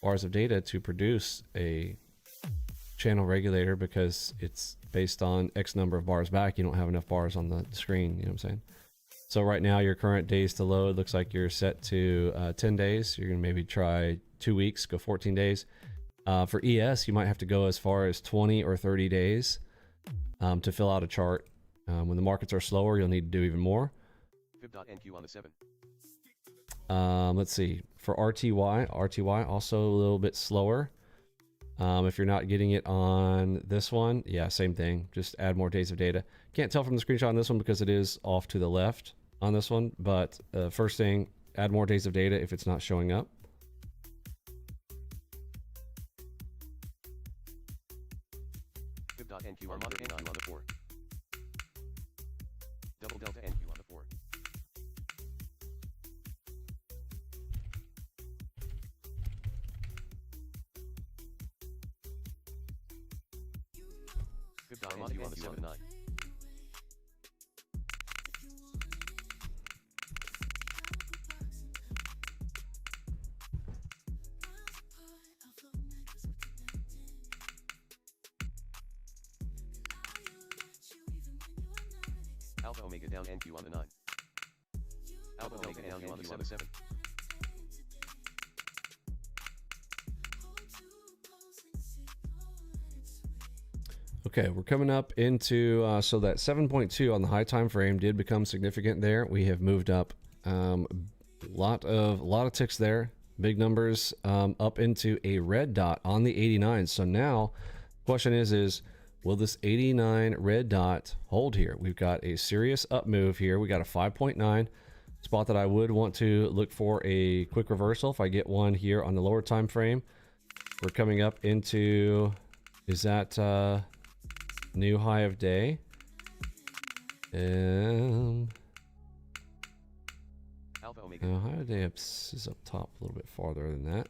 bars of data to produce a channel regulator because it's based on X number of bars back. You don't have enough bars on the screen, you know what I'm saying? So right now your current days to load looks like you're set to 10 days. You're going to maybe try 2 weeks, go 14 days. For ES, you might have to go as far as 20 or 30 days to fill out a chart. When the markets are slower, you'll need to do even more. Fib.NQ on the 7. Let's see. For RTY also a little bit slower. If you're not getting it on this one, yeah, same thing. Just add more days of data. Can't tell from the screenshot on this one because it is off to the left on this one. But first thing, add more days of data if it's not showing up. NQ Harmonic NQ on the 4. Double delta NQ on the 4. Harmonic on the 7 9. Alpha Omega down NQ on the 9. Alpha Omega down NQ on the 7. Okay, we're coming up into so that 7.2 on the high time frame did become significant there. We have moved up a lot of ticks there, big numbers, up into a red dot on the 89. So now question is will this 89 red dot hold here? We've got a serious up move here. We got a 5.9 spot that I would want to look for a quick reversal if I get one here on the lower time frame. We're coming up into, is that new high of day? Alpha Omega. High of day is up top a little bit farther than that.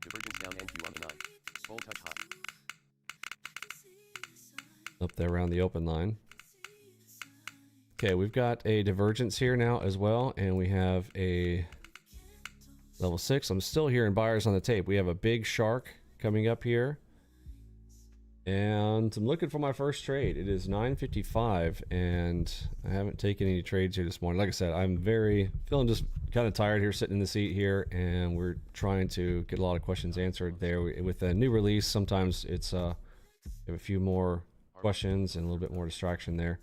Divergence down NQ on the 9. Bull touch hot. Up there around the open line. Okay, we've got a divergence here now as well, and we have a level 6. I'm still hearing buyers on the tape. We have a big shark coming up here. And I'm looking for my first trade. It is 9:55, and I haven't taken any trades here this morning. Like I said, I'm feeling just kind of tired here, sitting in the seat here, and we're trying to get a lot of questions answered there. With a new release, sometimes it's we have a few more questions and a little bit more distraction there.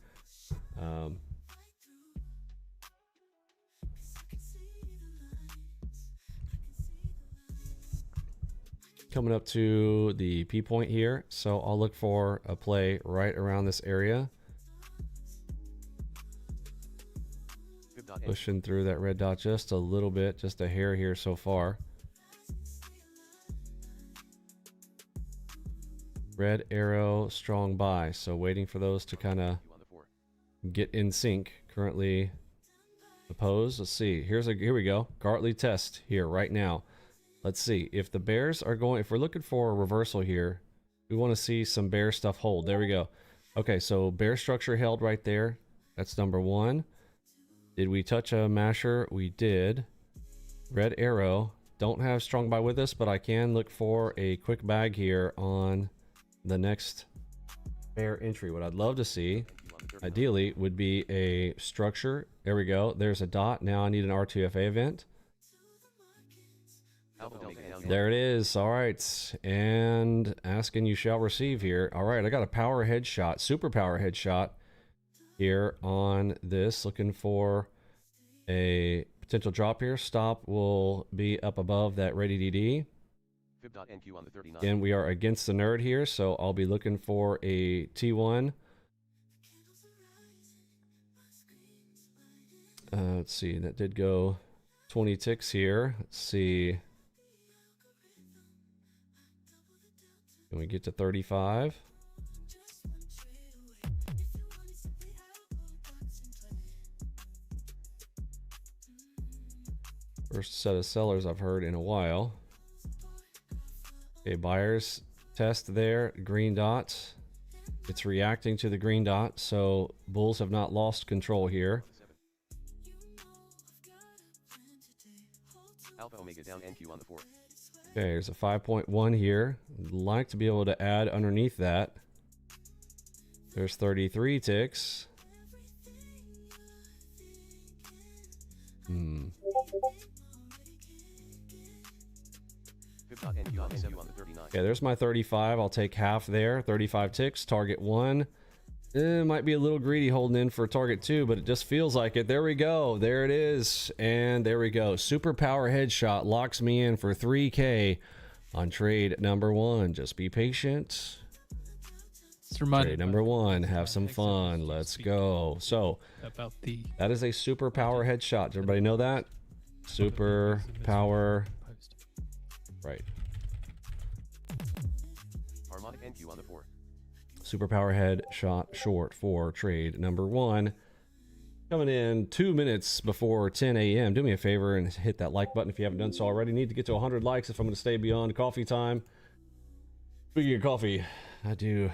Coming up to the P point here, so I'll look for a play right around this area. Pushing through that red dot just a little bit, just a hair here so far. Red arrow, strong buy, so waiting for those to kind of get in sync. Currently opposed. Let's see, here we go, Gartley test here right now. Let's see if the bears are going, if we're looking for a reversal here, we want to see some bear stuff hold. There we go. Okay, so bear structure held right there. That's number 1. Did we touch a masher? We did. Red arrow. Don't have strong buy with us, but I can look for a quick bag here on the next bear entry. What I'd love to see, ideally, would be a structure. There we go. There's a dot. Now I need an R2FA event. There it is. All right, and asking you shall receive here. All right, I got a power headshot, super power headshot here on this. Looking for a potential drop here. Stop will be up above that ready DD. Again, we are against the nerd here, so I'll be looking for a T1. Let's see, that did go 20 ticks here. Let's see. Can we get to 35? First set of sellers I've heard in a while. Okay, buyers test there, green dot. It's reacting to the green dot, so bulls have not lost control here. Alpha Omega down NQ on the 4. Okay, there's a 5.1 here. I'd like to be able to add underneath that. There's 33 ticks. Okay, there's my 35. I'll take half there. 35 ticks. Target 1. Might be a little greedy holding in for target 2, but it just feels like it. There we go. There it is. And there we go. Super power headshot locks me in for 3K on trade number 1. Just be patient. Trade number 1. Have some fun. Let's go. So that is a super power headshot. Does everybody know that? Super power. Right. Harmonic NQ on the 4. Super power head shot short for trade number 1. Coming in 2 minutes before 10 a.m. Do me a favor and hit that like button if you haven't done so already. Need to get to 100 likes if I'm going to stay beyond coffee time. Speaking of coffee, I do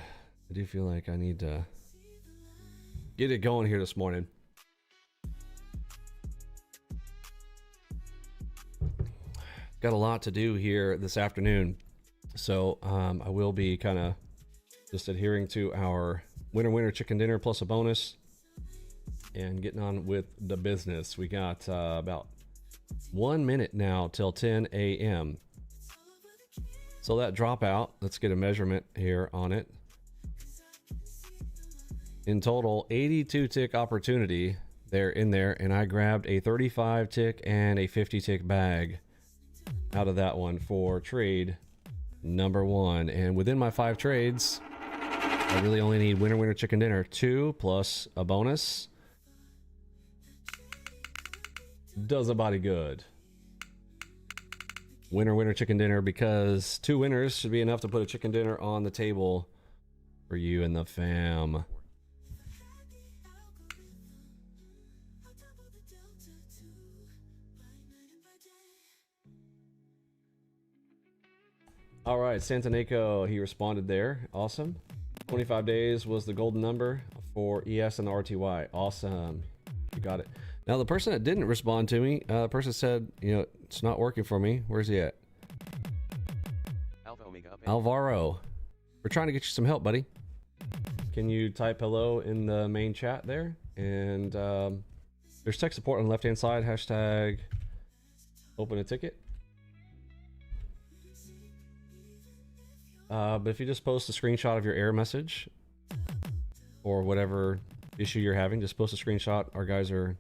feel like I need to get it going here this morning. Got a lot to do here this afternoon, so I will be kind of just adhering to our winner chicken dinner plus a bonus and getting on with the business. We got about 1 minute now till 10 a.m. So that dropout, let's get a measurement here on it. In total, 82 tick opportunity there in there, and I grabbed a 35 tick and a 50 tick bag out of that one for trade number 1. And within my 5 trades, I really only need winner chicken dinner 2 plus a bonus. Does a body good. Winner, winner, chicken dinner, because 2 winners should be enough to put a chicken dinner on the table for you and the fam. All right, Santaneko, he responded there. Awesome. 25 days was the golden number for ES and the RTY. Awesome. You got it. Now, the person that didn't respond to me, the person said, you know, it's not working for me. Where's he at? Alvaro. We're trying to get you some help, buddy. Can you type hello in the main chat there? And there's tech support on the left-hand side. Hashtag open a ticket. But if you just post a screenshot of your error message or whatever issue you're having, just post a screenshot. Our guys are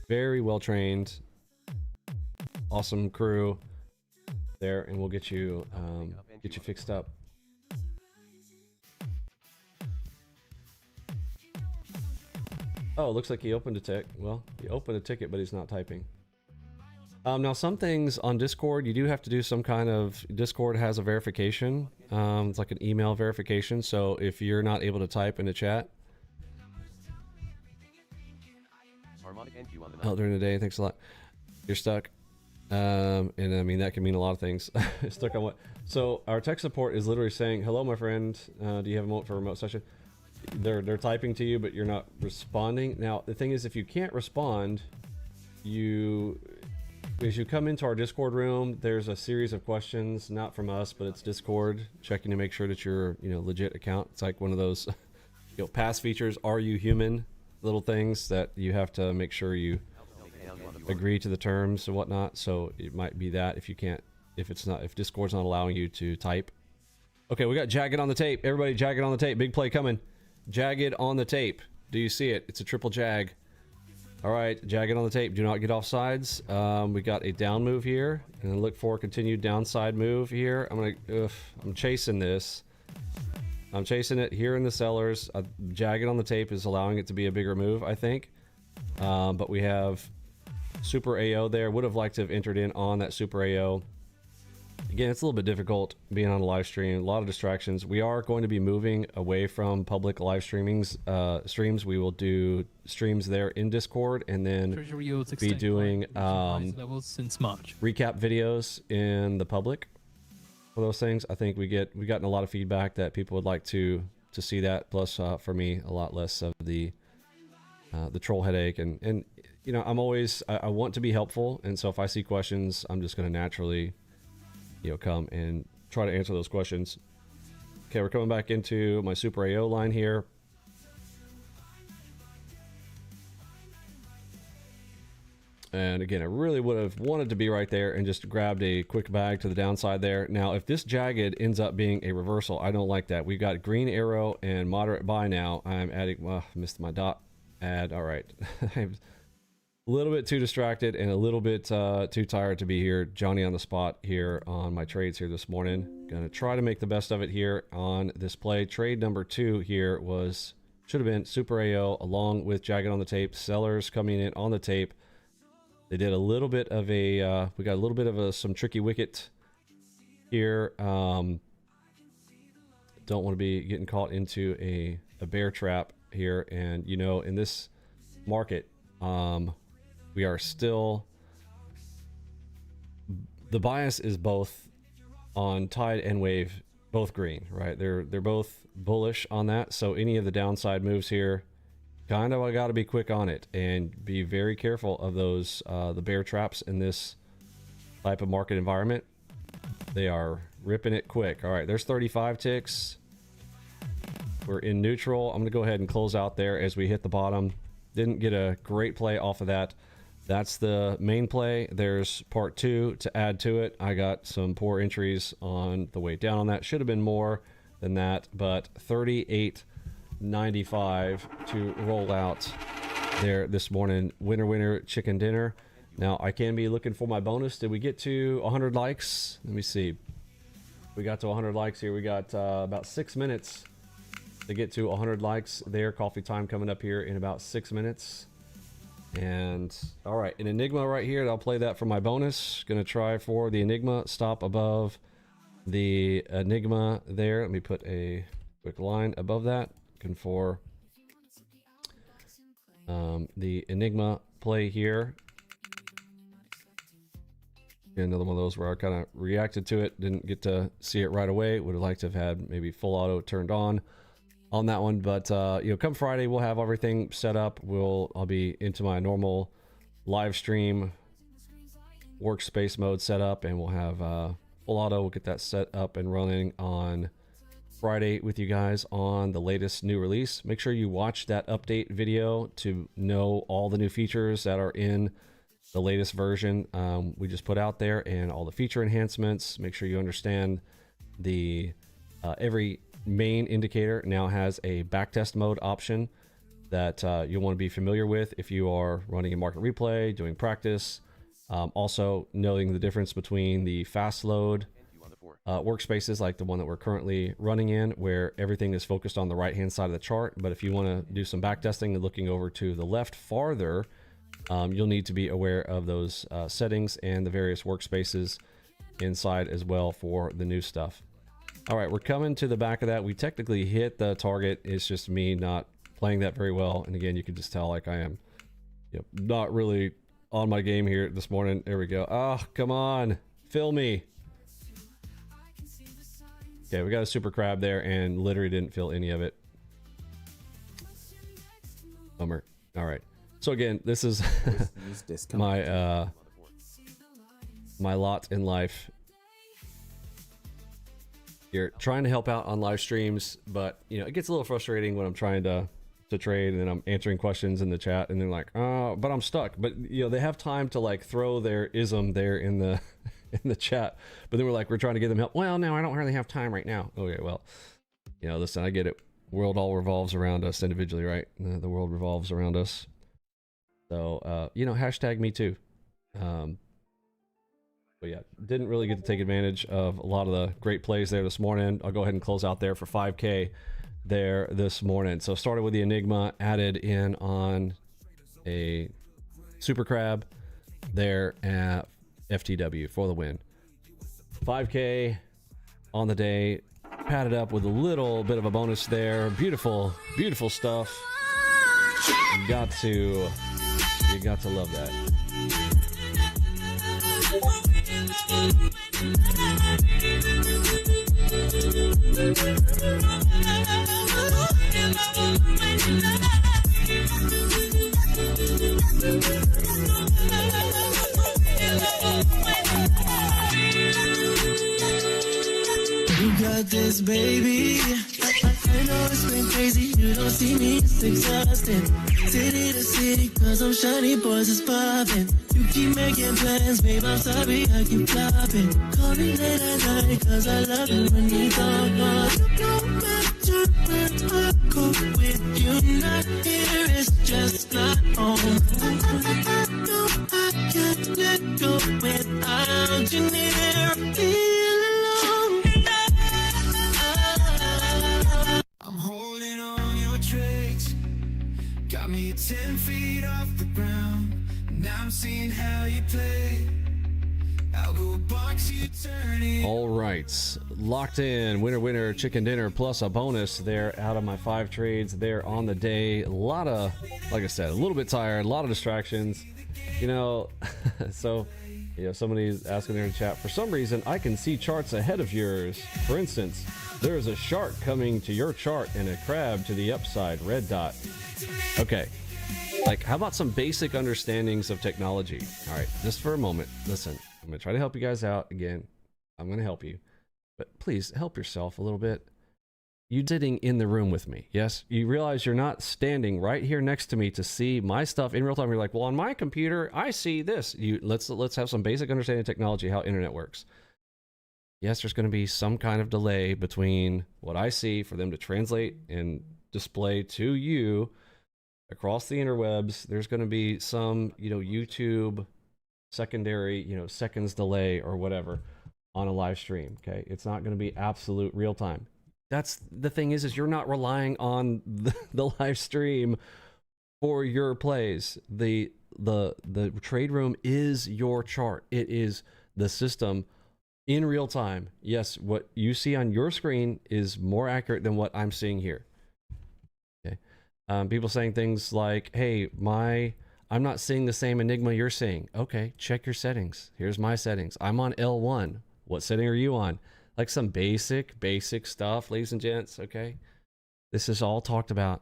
very well trained, awesome crew there, and we'll get you fixed up. Oh, it looks like he opened a ticket. Well, he opened a ticket, but he's not typing. Now, some things on Discord, you do have to do some kind of... Discord has a verification. It's like an email verification. So if you're not able to type in the chat... Oh, during the day, thanks a lot. You're stuck. And I mean, that can mean a lot of things. Stuck on what? So our tech support is literally saying, hello, my friend. Do you have a moment for a remote session? They're typing to you, but you're not responding. Now, the thing is, if you can't respond, as you come into our Discord room, there's a series of questions, not from us, but it's Discord checking to make sure that you're, you know, legit account. It's like one of those, you know, past features. Are you human? Little things that you have to make sure you agree to the terms and whatnot. So it might be that if you can't, if Discord's not allowing you to type. Okay, we got Jagged on the tape. Everybody, Jagged on the tape. Big play coming. Jagged on the tape. Do you see it? It's a triple jag. All right, Jagged on the tape. Do not get off sides. We got a down move here, and then look for a continued downside move here. I'm chasing this. I'm chasing it here in the sellers. Jagged on the tape is allowing it to be a bigger move, I think. But we have Super AO there. Would have liked to have entered in on that Super AO. Again, it's a little bit difficult being on a live stream. A lot of distractions. We are going to be moving away from public live streams. We will do streams there in Discord, and then be doing levels since March. Recap videos in the public for those things. I think we've gotten a lot of feedback that people would like to see that. Plus, for me, a lot less of the troll headache, and you know, I want to be helpful, and so if I see questions, I'm just going to naturally, you know, come and try to answer those questions. Okay, we're coming back into my Super AO line here. And again, I really would have wanted to be right there and just grabbed a quick bag to the downside there. Now, if this jagged ends up being a reversal, I don't like that. We've got green arrow and moderate buy now. I'm adding, missed my dot add. All right. I'm a little bit too distracted and a little bit too tired to be here. Johnny on the spot here on my trades here this morning. Gonna try to make the best of it here on this play. Trade number 2 here should have been Super AO along with Jagged on the tape. Sellers coming in on the tape. They did a little bit of a, we got a little bit of some tricky wicket here. Don't want to be getting caught into a bear trap here. And, you know, in this market, we are still, the bias is both on tide and wave, both green, right? They're both bullish on that. So any of the downside moves here, kind of, I got to be quick on it and be very careful of those, the bear traps in this type of market environment. They are ripping it quick. All right, there's 35 ticks. We're in neutral. I'm going to go ahead and close out there as we hit the bottom. Didn't get a great play off of that. That's the main play. There's part 2 to add to it. I got some poor entries on the way down on that. Should have been more than that, but 38.95 to roll out there this morning. Winner, winner, chicken dinner. Now, I can be looking for my bonus. Did we get to 100 likes? Let me see. We got to 100 likes here. We got about 6 minutes to get to 100 likes there. Coffee time coming up here in about 6 minutes. And all right, an Enigma right here. I'll play that for my bonus. Gonna try for the Enigma. Stop above the Enigma there. Let me put a quick line above that. Looking for the Enigma play here. Another one of those where I kind of reacted to it, didn't get to see it right away. Would have liked to have had maybe full auto turned on that one, but you know, come Friday we'll have everything set up. I'll be into my normal live stream workspace mode set up, and we'll have full auto. We'll get that set up and running on Friday with you guys on the latest new release. Make sure you watch that update video to know all the new features that are in the latest version we just put out there, and all the feature enhancements. Make sure you understand the every main indicator now has a backtest mode option that you'll want to be familiar with if you are running a market replay, doing practice. Also knowing the difference between the fast load workspaces like the one that we're currently running in, where everything is focused on the right hand side of the chart. But if you want to do some backtesting and looking over to the left farther, you'll need to be aware of those settings and the various workspaces inside as well for the new stuff. All right, we're coming to the back of that. We technically hit the target. It's just me not playing that very well. And again, you can just tell like I am, you know, not really on my game here this morning. There we go. Oh, come on, fill me. Okay, we got a super crab there and literally didn't fill any of it. Bummer. All right. So again, this is my my lot in life. You're trying to help out on live streams, but you know, it gets a little frustrating when I'm trying to trade and then I'm answering questions in the chat and they're like, oh, but I'm stuck. But you know, they have time to like throw their ism there in the in the chat, but then we're trying to get them help. Well, no, I don't really have time right now. Okay, well, you know, listen, I get it. World all revolves around us individually, right? The world revolves around us. So, you know, hashtag me too. But yeah, didn't really get to take advantage of a lot of the great plays there this morning. I'll go ahead and close out there for 5K there this morning. So started with the Enigma, added in on a Super Crab there at FTW for the win. 5K on the day, padded up with a little bit of a bonus there. Beautiful, beautiful stuff. You got to love that. You got this, baby. I know it's been crazy. You don't see me, it's exhausting. City to city, cause I'm shiny, boys is popping. You keep making plans, babe, I'm sorry, I keep flopping. Call me late at night, cause I love it when you talk. No matter where I go with you, not here, it's just not home. I know I can't let go without you near me. I'm holding on your tricks, got me 10 feet off the ground. Now I'm seeing how you play. ALGO box you turning. All right, locked in. Winner chicken dinner plus a bonus there out of my 5 trades there on the day. A lot of, like I said, a little bit tired, a lot of distractions, you know. So you know, somebody's asking there in chat, for some reason I can see charts ahead of yours. For instance, there is a shark coming to your chart and a crab to the upside, red dot. Okay, like how about some basic understandings of technology? All right, just for a moment, listen, I'm gonna try to help you guys out. Again, I'm gonna help you, but please help yourself a little bit. You sitting in the room with me, yes? You realize you're not standing right here next to me to see my stuff in real time. You're like, well, on my computer I see this. Let's have some basic understanding of technology, how internet works. Yes, there's going to be some kind of delay between what I see for them to translate and display to you across the interwebs. There's going to be some, you know, YouTube secondary, you know, seconds delay or whatever on a live stream. Okay, it's not going to be absolute real time. That's the thing is you're not relying on the live stream for your plays. The the trade room is your chart. It is the system in real time. Yes, what you see on your screen is more accurate than what I'm seeing here. Okay. People saying things like, hey, I'm not seeing the same Enigma you're seeing. Okay, check your settings. Here's my settings. I'm on L1. What setting are you on? Like some basic stuff, ladies and gents, okay? This is all talked about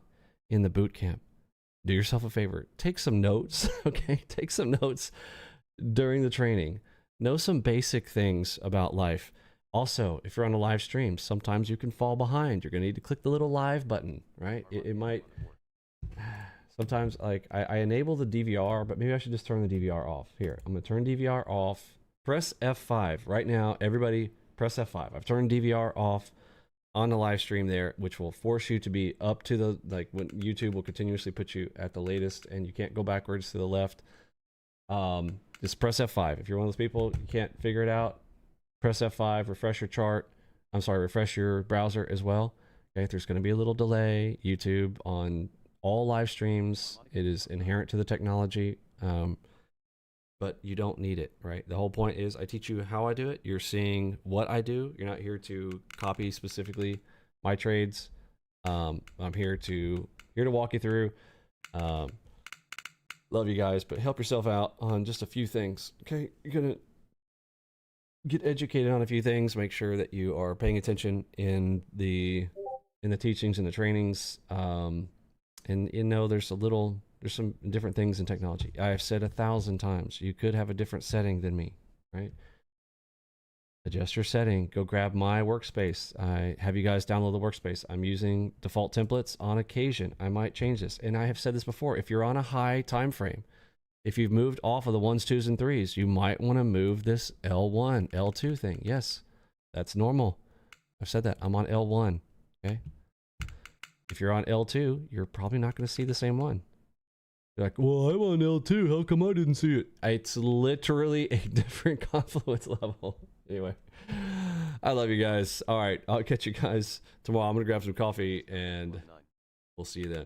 in the boot camp. Do yourself a favor. Take some notes, okay? Take some notes during the training. Know some basic things about life. Also, if you're on a live stream, sometimes you can fall behind. You're going to need to click the little live button, right? It might... Sometimes, like, I enable the DVR, but maybe I should just turn the DVR off. Here, I'm going to turn DVR off. Press F5. Right now, everybody, press F5. I've turned DVR off on the live stream there, which will force you to be up to the, like, when YouTube will continuously put you at the latest, and you can't go backwards to the left. Just press F5. If you're one of those people, you can't figure it out, press F5, refresh your chart. I'm sorry, refresh your browser as well. Okay, there's going to be a little delay. YouTube on all live streams, it is inherent to the technology, but you don't need it, right? The whole point is I teach you how I do it. You're seeing what I do. You're not here to copy specifically my trades. I'm here to walk you through. Love you guys, but help yourself out on just a few things. Okay, you're gonna get educated on a few things. Make sure that you are paying attention in the teachings and the trainings. And you know, there's some different things in technology. I have said 1,000 times, you could have a different setting than me, right? Adjust your setting. Go grab my workspace. I have you guys download the workspace. I'm using default templates on occasion. I might change this. And I have said this before. If you're on a high time frame, if you've moved off of the 1s, 2s, and 3s, you might want to move this L1, L2 thing. Yes, that's normal. I've said that. I'm on L1, okay? If you're on L2, you're probably not going to see the same one. You're like, well, I'm on L2. How come I didn't see it? It's literally a different confluence level. Anyway, I love you guys. All right, I'll catch you guys tomorrow. I'm going to grab some coffee, and we'll see you then.